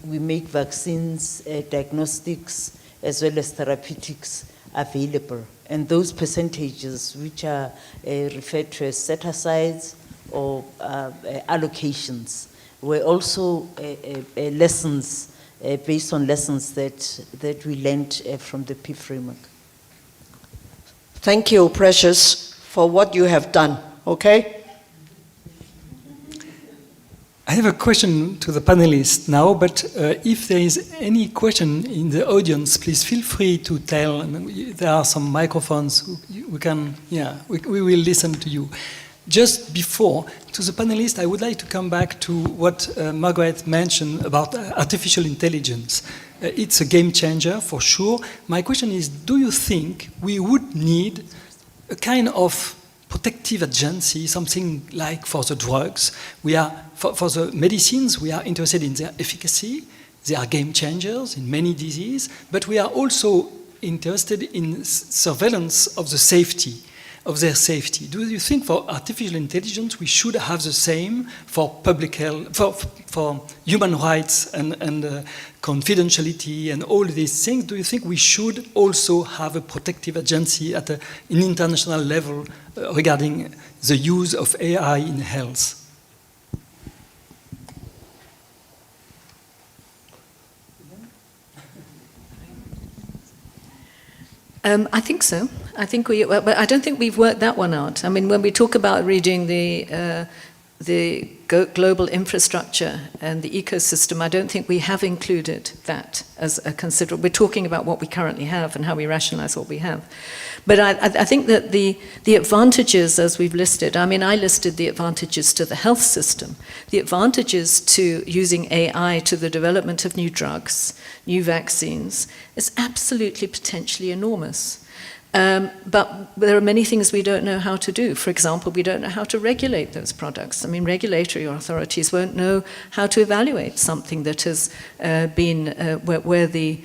make vaccines, diagnostics, as well as therapeutics available. And those percentages, which are referred to as set-asides or allocations, were also lessons based on lessons that we learned from the PIP framework. Thank you, Precious, for what you have done, okay? I have a question to the panelists now, but if there is any question in the audience, please feel free to tell. There are some microphones. We will listen to you. Just before, to the panelists, I would like to come back to what Margaret mentioned about artificial intelligence. It's a game changer, for sure. My question is, do you think we would need a kind of protective agency, something like for the drugs? We are, for the medicines, we are interested in their efficacy. They are game changers in many diseases, but we are also interested in surveillance of the safety, of their safety. Do you think for artificial intelligence we should have the same for public health, for human rights and confidentiality and all these things? Do you think we should also have a protective agency at an international level regarding the use of AI in health? I think so. I think but I don't think we've worked that one out. I mean, when we talk about reading the the global infrastructure and the ecosystem, I don't think we have included that as a considerable. We're talking about what we currently have and how we rationalize what we have. But I think that the advantages, as we've listed, I mean, I listed the advantages to the health system, the advantages to using AI to the development of new drugs, new vaccines, is absolutely potentially enormous. But there are many things we don't know how to do. For example, we don't know how to regulate those products. I mean, regulatory authorities won't know how to evaluate something that has been where the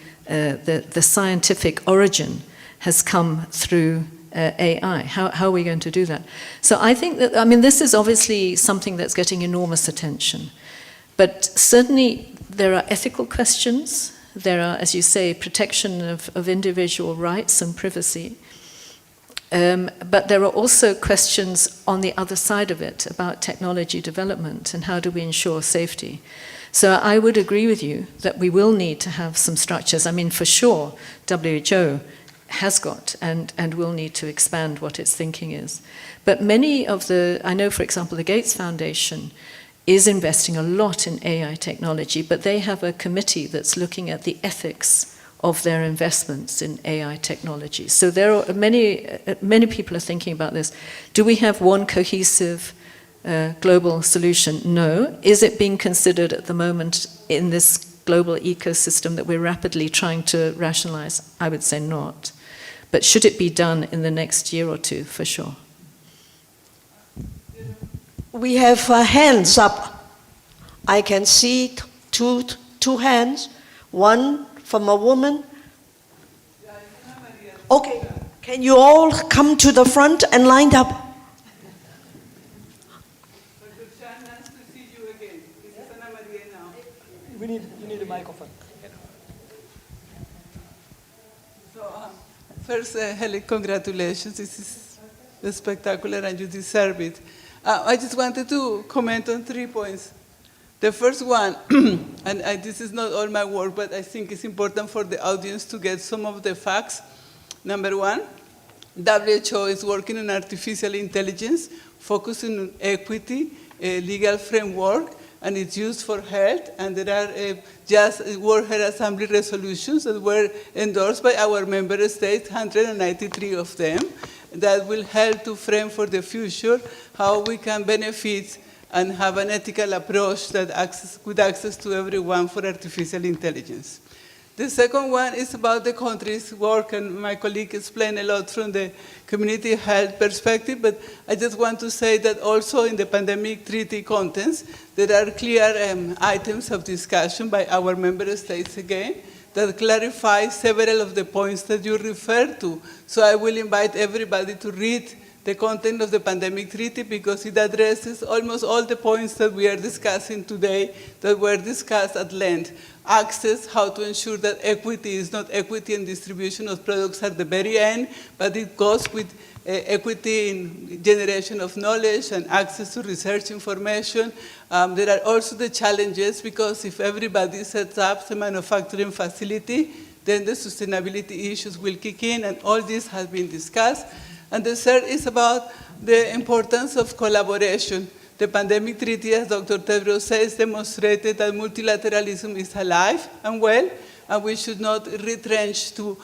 scientific origin has come through AI. How are we going to do that? So I think that, I mean, this is obviously something that's getting enormous attention. But certainly there are ethical questions. There are, as you say, protection of individual rights and privacy. But there are also questions on the other side of it about technology development and how do we ensure safety. So I would agree with you that we will need to have some structures. I mean, for sure, WHO has got and will need to expand what its thinking is. But many of the, I know, for example, the Gates Foundation is investing a lot in AI technology, but they have a committee that's looking at the ethics of their investments in AI technology. So there are many people are thinking about this. Do we have one cohesive global solution? No. Is it being considered at the moment in this global ecosystem that we're rapidly trying to rationalize? I would say not. But should it be done in the next year or two? For sure. We have hands up. I can see two hands. One from a woman. Okay, can you all come to the front and line up? Nice to see you again. This is Ana Maria now. You need a microphone. So, first, Helen, congratulations. This is spectacular and you deserve it. I just wanted to comment on 3 points. The first one, and this is not all my work, but I think it's important for the audience to get some of the facts. Number one, WHO is working on artificial intelligence, focusing on equity, a legal framework, and it's used for health. And there are just World Health Assembly resolutions that were endorsed by our member states, 193 of them, that will help to frame for the future how we can benefit and have an ethical approach that with access to everyone for artificial intelligence. The second one is about the country's work, and my colleague explained a lot from the community health perspective, but I just want to say that also in the pandemic treaty contents, there are clear items of discussion by our member states again that clarify several of the points that you referred to. So I will invite everybody to read the content of the pandemic treaty because it addresses almost all the points that we are discussing today that were discussed at length. Access, how to ensure that equity is not equity and distribution of products at the very end, but it goes with equity in generation of knowledge and access to research information. There are also the challenges because if everybody sets up a manufacturing facility, then the sustainability issues will kick in, and all this has been discussed. And the third is about the importance of collaboration. The pandemic treaty, as Dr. Tedros says, demonstrated that multilateralism is alive and well, and we should not retrench to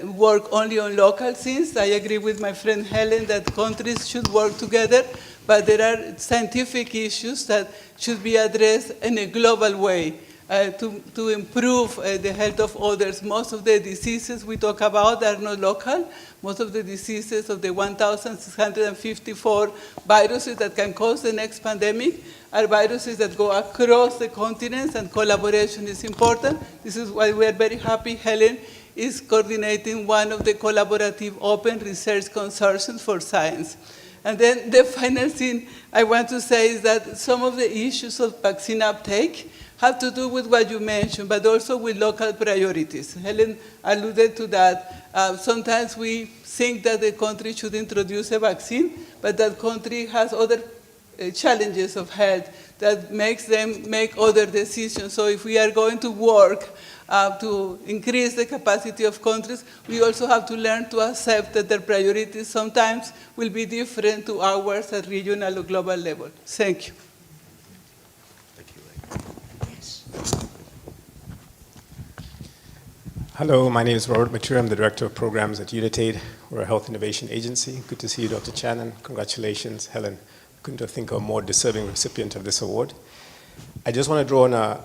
work only on local things. I agree with my friend Helen that countries should work together, but there are scientific issues that should be addressed in a global way to improve the health of others. Most of the diseases we talk about are not local. Most of the diseases of the 1,654 viruses that can cause the next pandemic are viruses that go across the continents, and collaboration is important. This is why we are very happy Helen is coordinating one of the collaborative open research consortiums for science. And then the final thing I want to say is that some of the issues of vaccine uptake have to do with what you mentioned, but also with local priorities. Helen alluded to that. Sometimes we think that the country should introduce a vaccine, but that country has other challenges of health that makes them make other decisions. So if we are going to work to increase the capacity of countries, we also have to learn to accept that their priorities sometimes will be different to ours at regional or global level. Thank you. Hello, my name is Robert Mature. I'm the Director of Programs at Unitate. We're a health innovation agency. Good to see you, Dr. Chan, and congratulations, Helen. Couldn't think of a more deserving recipient of this award. I just want to draw on a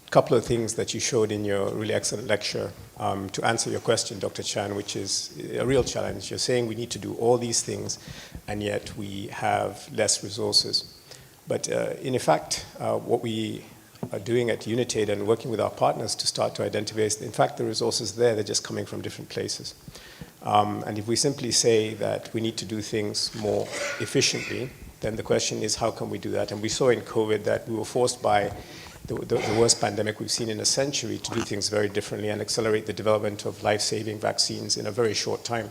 couple of things that you showed in your really excellent lecture to answer your question, Dr. Chan, which is a real challenge. You're saying we need to do all these things, and yet we have less resources. But in effect, what we are doing at Unitate and working with our partners to start to identify, in fact, the resources there, they're just coming from different places. And if we simply say that we need to do things more efficiently, then the question is, how can we do that? And we saw in COVID that we were forced by the worst pandemic we've seen in a century to do things very differently and accelerate the development of life-saving vaccines in a very short time.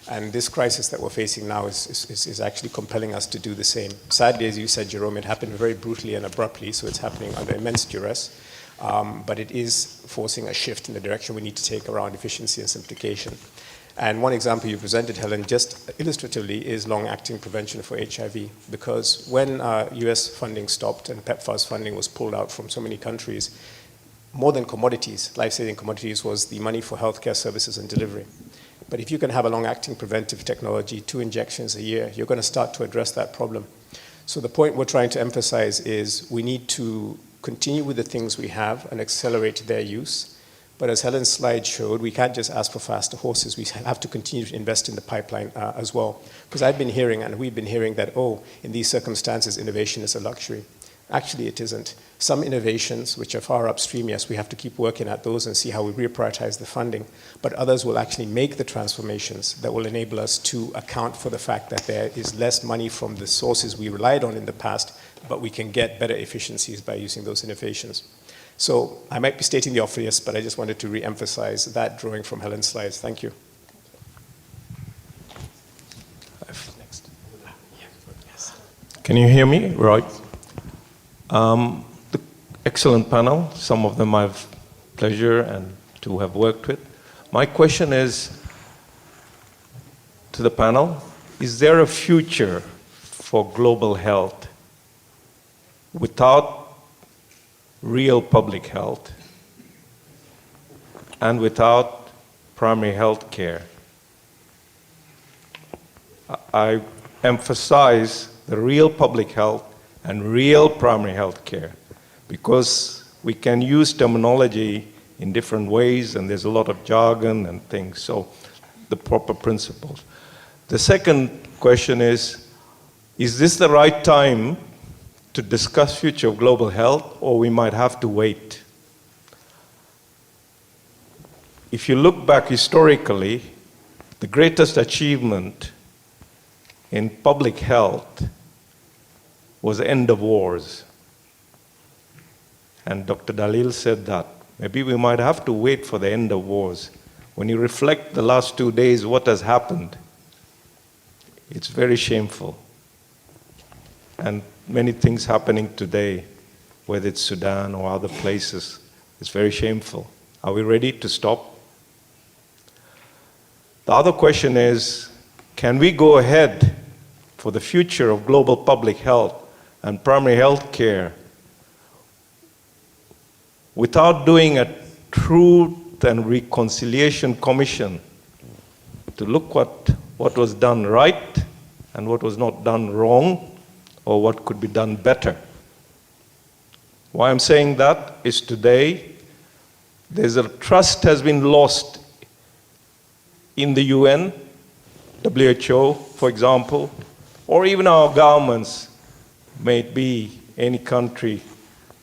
And this crisis that we're facing now is actually compelling us to do the same. Sadly, as you said, Jerome, it happened very brutally and abruptly, so it's happening under immense duress. But it is forcing a shift in the direction we need to take around efficiency and simplification. And one example you presented, Helen, just illustratively, is long-acting prevention for HIV. Because when US funding stopped and PEPFAR's funding was pulled out from so many countries, more than commodities, life-saving commodities, was the money for healthcare services and delivery. But if you can have a long-acting preventive technology, 2 injections a year, you're going to start to address that problem. So the point we're trying to emphasize is we need to continue with the things we have and accelerate their use. But as Helen's slide showed, we can't just ask for faster horses. We have to continue to invest in the pipeline as well. Because I've been hearing, and we've been hearing that, oh, in these circumstances, innovation is a luxury. Actually, it isn't. Some innovations, which are far upstream, yes, we have to keep working at those and see how we reprioritize the funding. But others will actually make the transformations that will enable us to account for the fact that there is less money from the sources we relied on in the past, but we can get better efficiencies by using those innovations. So I might be stating the obvious, but I just wanted to re-emphasize that drawing from Helen's slides. Thank you. Next. Can you hear me? Right. The excellent panel. Some of them I've pleasure and to have worked with. My question is to the panel, is there a future for global health without real public health and without primary health care? I emphasize the real public health and real primary health care because we can use terminology in different ways and there's a lot of jargon and things, so the proper principles. The second question is this the right time to discuss future of global health, or we might have to wait? If you look back historically, the greatest achievement in public health was the end of wars. And Dr. Dalil said that. Maybe we might have to wait for the end of wars. When you reflect the last 2 days, what has happened, it's very shameful. And many things happening today, whether it's Sudan or other places, it's very shameful. Are we ready to stop? The other question is, can we go ahead for the future of global public health and primary health care without doing a truth and reconciliation commission to look what was done right and what was not done wrong, or what could be done better? Why I'm saying that is today, there's a trust has been lost in the UN, WHO, for example, or even our governments, may it be any country,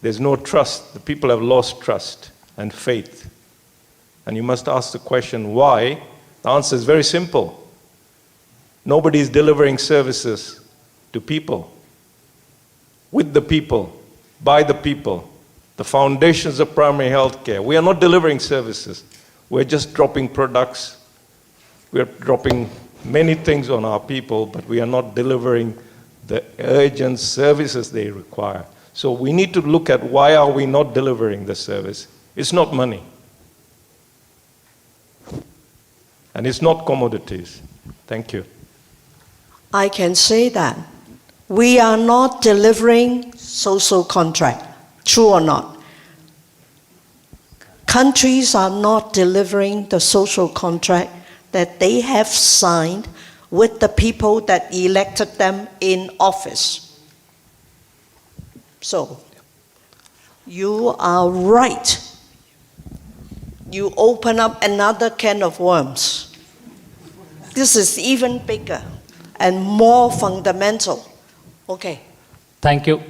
there's no trust. The people have lost trust and faith. And you must ask the question, why? The answer is very simple. Nobody is delivering services to people, with the people, by the people, the foundations of primary health care. We are not delivering services. We're just dropping products. We're dropping many things on our people, but we are not delivering the urgent services they require. So we need to look at why are we not delivering the service. It's not money. And it's not commodities. Thank you. I can say that we are not delivering social contract, true or not? countries are not delivering the social contract that they have signed with the people that elected them in office. So, you are right. You open up another can of worms. This is even bigger and more fundamental. Okay. Thank you.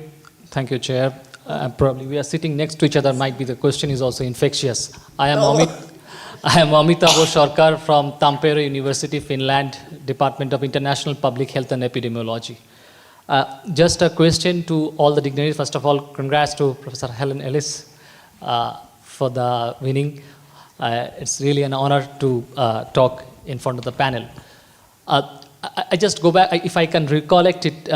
Thank you, Chair. Probably we are sitting next to each other, might be the question is also infectious. I am Amitavo Sarkar from Tampere University, Finland, Department of International Public Health and Epidemiology. Just a question to all the dignitaries. First of all, congrats to Professor Helen Ellis for the winning. It's really an honor to talk in front of the panel. I just go back, if I can recollect it,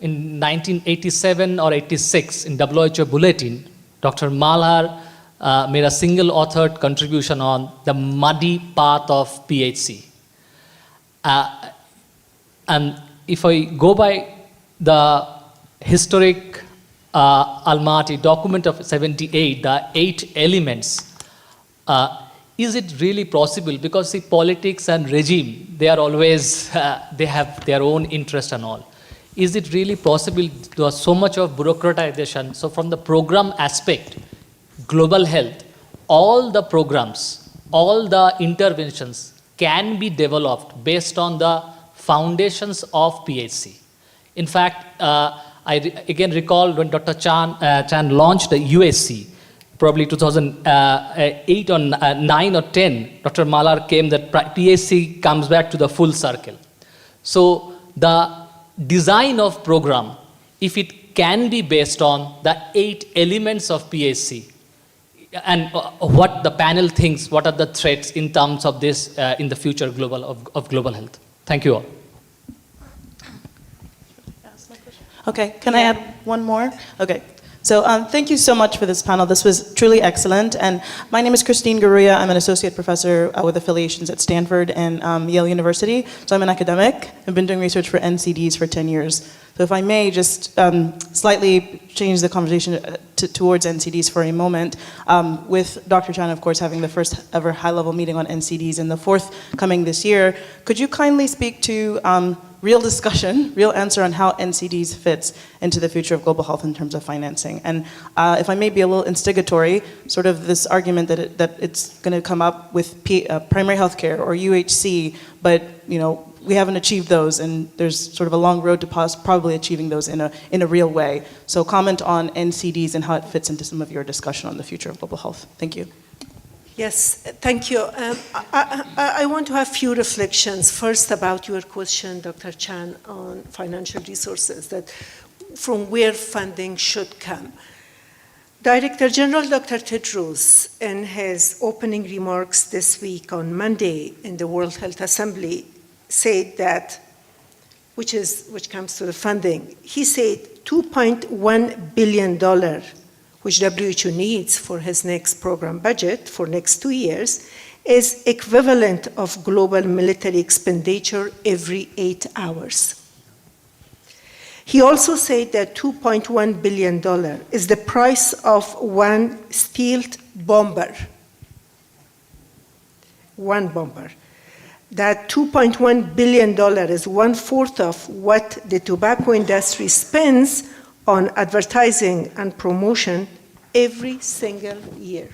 in 1987 or 86 in WHO Bulletin, Dr. Malhar made a single-authored contribution on the muddy path of PHC. And if I go by the historic Almaty document of 78, the 8 elements, is it really possible? Because see, politics and regime, they are always, they have their own interest and all. Is it really possible to have so much of bureaucratization? So from the program aspect, global health, all the programs, all the interventions can be developed based on the foundations of PHC. In fact, I again recall when Dr. Chan launched the USC, probably 2008 or 9 or 10, Dr. Malhar came that PHC comes back to the full circle. So the design of program, if it can be based on the 8 elements of PHC, and what the panel thinks, what are the threats in terms of this in the future of global health. Thank you all. Okay, can I add one more? Okay. So thank you so much for this panel. This was truly excellent. And my name is Christine Garuya. I'm an associate professor with affiliations at Stanford and Yale University. So I'm an academic. I've been doing research for NCDs for 10 years. So if I may just slightly change the conversation towards NCDs for a moment, with Dr. Chan, of course, having the first ever high-level meeting on NCDs and the 4th coming this year, could you kindly speak to real discussion, real answer on how NCDs fits into the future of global health in terms of financing? And if I may be a little instigatory, sort of this argument that it's going to come up with primary health care or UHC, but we haven't achieved those, and there's sort of a long road to probably achieving those in a real way. So comment on NCDs and how it fits into some of your discussion on the future of global health. Thank you. Yes, thank you. I want to have a few reflections. First, about your question, Dr. Chan, on financial resources, that from where funding should come. Director General Dr. Tedros, in his opening remarks this week on Monday in the World Health Assembly, said that, which comes to the funding, he said $2.1 billion, which WHO needs for his next program budget for next 2 years, is equivalent of global military expenditure every 8 hours. He also said that $2.1 billion is the price of one stealth bomber. One bomber. That $2.1 billion is 1/4 of what the tobacco industry spends on advertising and promotion every single year.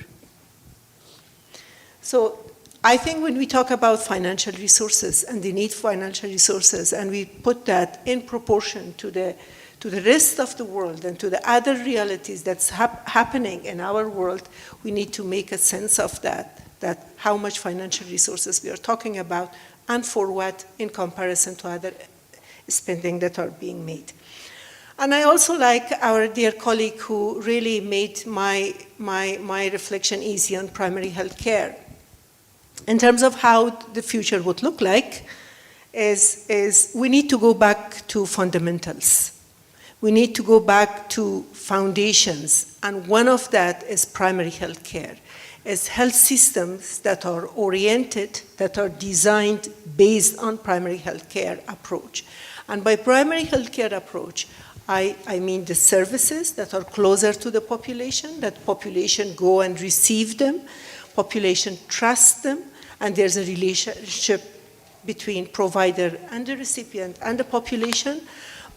So I think when we talk about financial resources and the need for financial resources, and we put that in proportion to the rest of the world and to the other realities that's happening in our world, we need to make a sense of that how much financial resources we are talking about and for what in comparison to other spending that are being made. And I also like our dear colleague who really made my reflection easy on primary health care. In terms of how the future would look like, is we need to go back to fundamentals. We need to go back to foundations, and one of that is primary health care. Is health systems that are oriented, that are designed based on primary health care approach. And by primary health care approach, I mean the services that are closer to the population, that population go and receive them, population trust them, and there's a relationship between provider and the recipient and the population.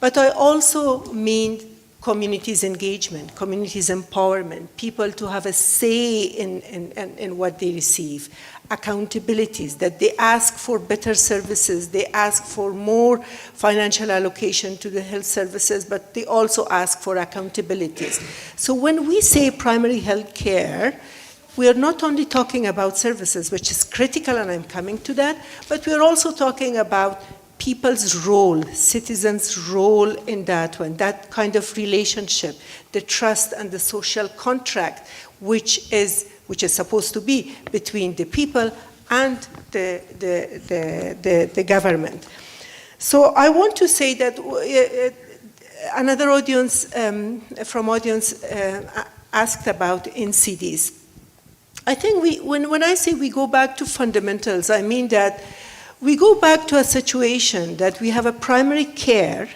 But I also mean communities' engagement, communities' empowerment, people to have a say in what they receive, accountabilities, that they ask for better services, they ask for more financial allocation to the health services, but they also ask for accountabilities. So when we say primary health care, we are not only talking about services, which is critical, and I'm coming to that, but we are also talking about people's role, citizens' role in that one, that kind of relationship, the trust and the social contract, which is supposed to be between the people and the government. So I want to say that another audience, asked about NCDs. I think when I say we go back to fundamentals, I mean that we go back to a situation that we have a primary care,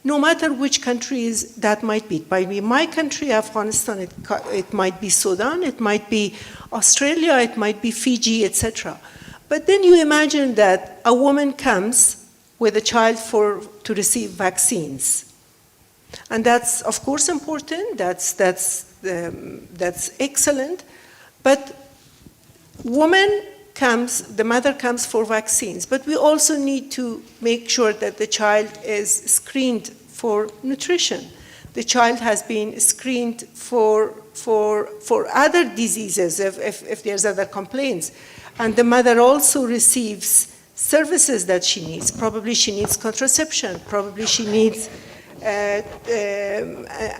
no matter which countries that might be. It might be my country, Afghanistan, it might be Sudan, it might be Australia, it might be Fiji, etc. But then you imagine that a woman comes with a child to receive vaccines. And that's, of course, important, that's excellent, but the mother comes for vaccines, but we also need to make sure that the child is screened for nutrition. The child has been screened for other diseases if there's other complaints. And the mother also receives services that she needs. Probably she needs contraception. Probably she needs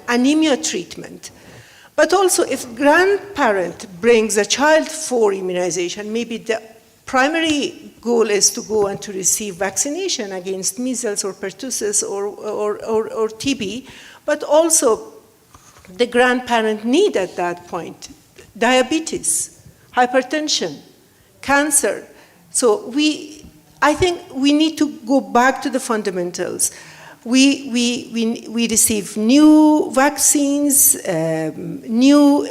anemia treatment. But also, if grandparent brings a child for immunization, maybe the primary goal is to go and to receive vaccination against measles or pertussis or TB, but also the grandparent need at that point diabetes, hypertension, cancer. So I think we need to go back to the fundamentals. We receive new vaccines, new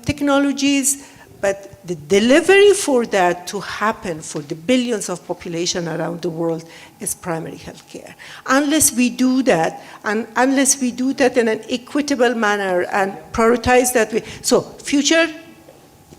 technologies, but the delivery for that to happen for the billions of population around the world is primary health care. Unless we do that, and unless we do that in an equitable manner and prioritize that way. So future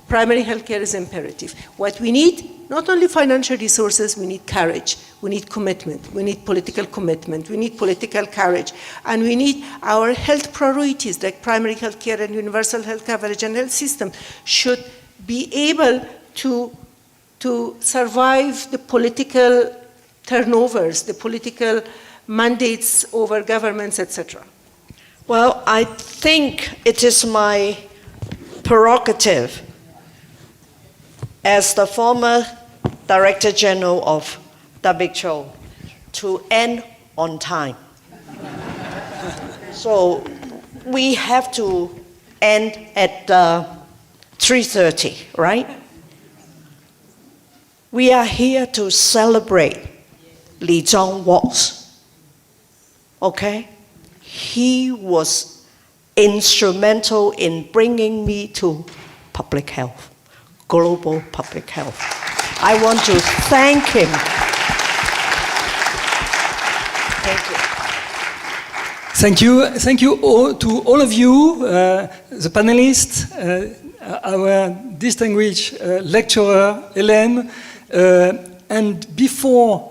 primary health care is imperative. What we need, not only financial resources, we need courage, we need commitment, we need political commitment, we need political courage, and we need our health priorities like primary health care and universal health coverage and health system should be able to survive the political turnovers, the political mandates over governments, etc. Well, I think it is my prerogative as the former Director General of WHO to end on time. So we have to end at 3:30, right? We are here to celebrate Jong-wook. Okay? He was instrumental in bringing me to public health, global public health. I want to thank him. Thank you. Thank you. Thank you all, to all of you, the panelists, our distinguished lecturer, Hélène. And before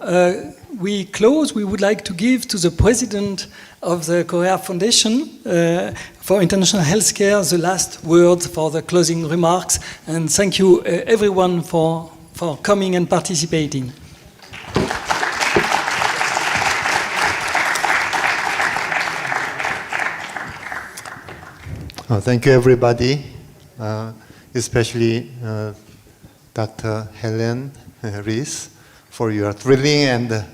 we close, we would like to give to the president of the Korea Foundation for International Healthcare the last word for the closing remarks. And thank you everyone for coming and participating. Thank you, everybody, especially Dr. Hélène Rees, for your thrilling and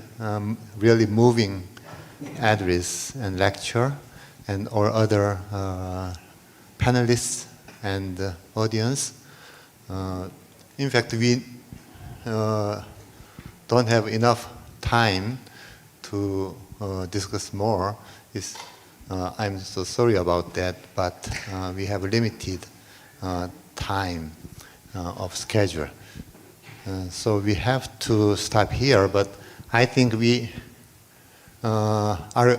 really moving address and lecture, and all other panelists and audience. In fact, we don't have enough time to discuss more, I'm so sorry about that, but we have limited time of schedule. So we have to stop here, but I think we are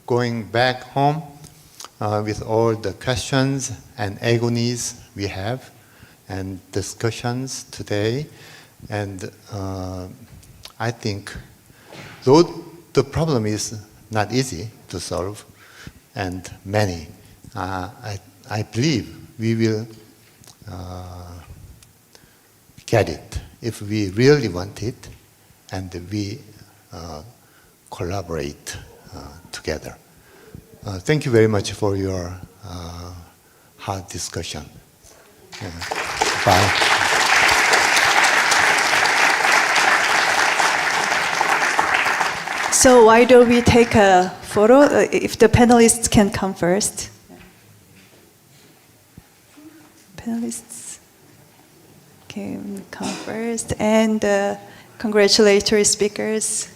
going back home with all the questions and agonies we have and discussions today. And I think though the problem is not easy to solve, and many, I believe we will get it if we really want it and we collaborate together. Thank you very much for your hard discussion. Bye. So why don't we take a photo? If the panelists can come first. Panelists can come first, and congratulatory speakers.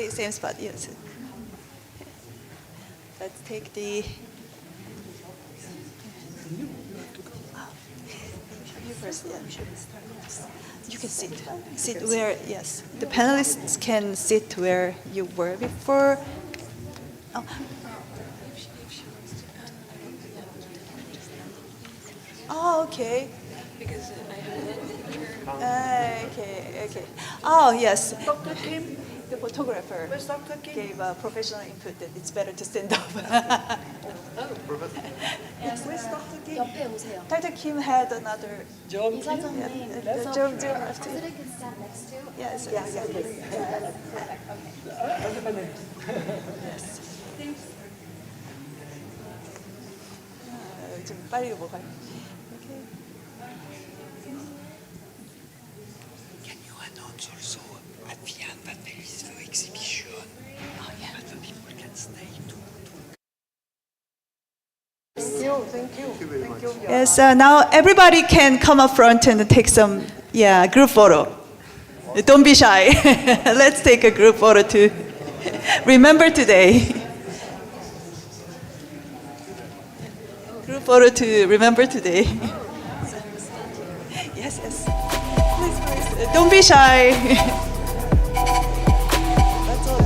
Same spot, yes. Let's take the. You first, yeah. You can sit. Sit where, yes. The panelists can sit where you were before. Oh. Oh, okay. Because I okay. Oh, yes. Dr. Kim, the photographer, gave a professional input that it's better to stand up. Yes. Where's Dr. Kim? Dr. Kim had another job. The job after. Yes. Yes. 좀 빨리 먹어요. Can you announce also at the end that there is the exhibition? That the people can stay to Thank you. Yes, now everybody can come up front and take some, group photo. Don't be shy. Let's take a group photo to remember today. Group photo to remember today. Yes. Please. Don't be shy. That's all.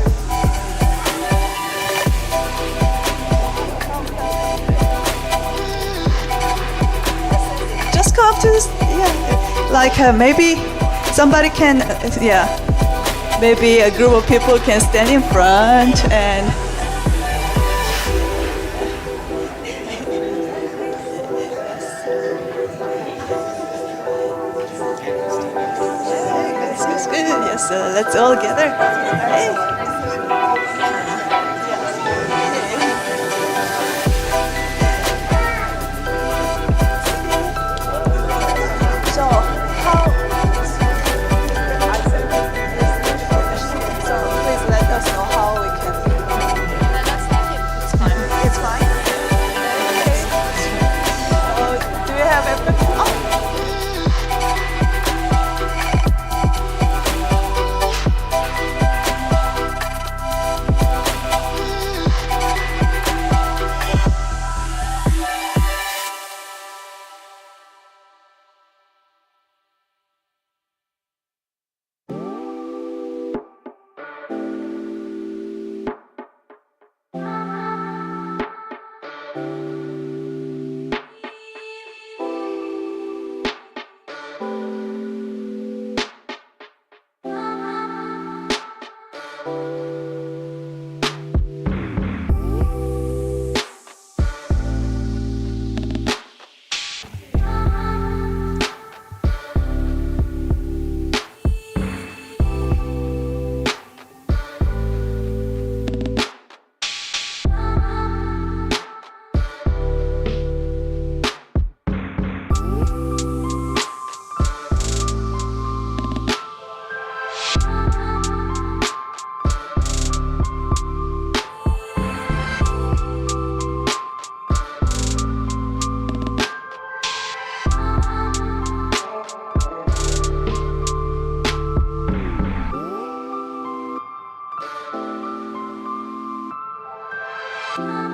Just go up to this, like maybe somebody can, maybe a group of people can stand in front and Yes, let's all gather. Please let us know how we can. It's fine. Okay. Do you have everything? Thank you.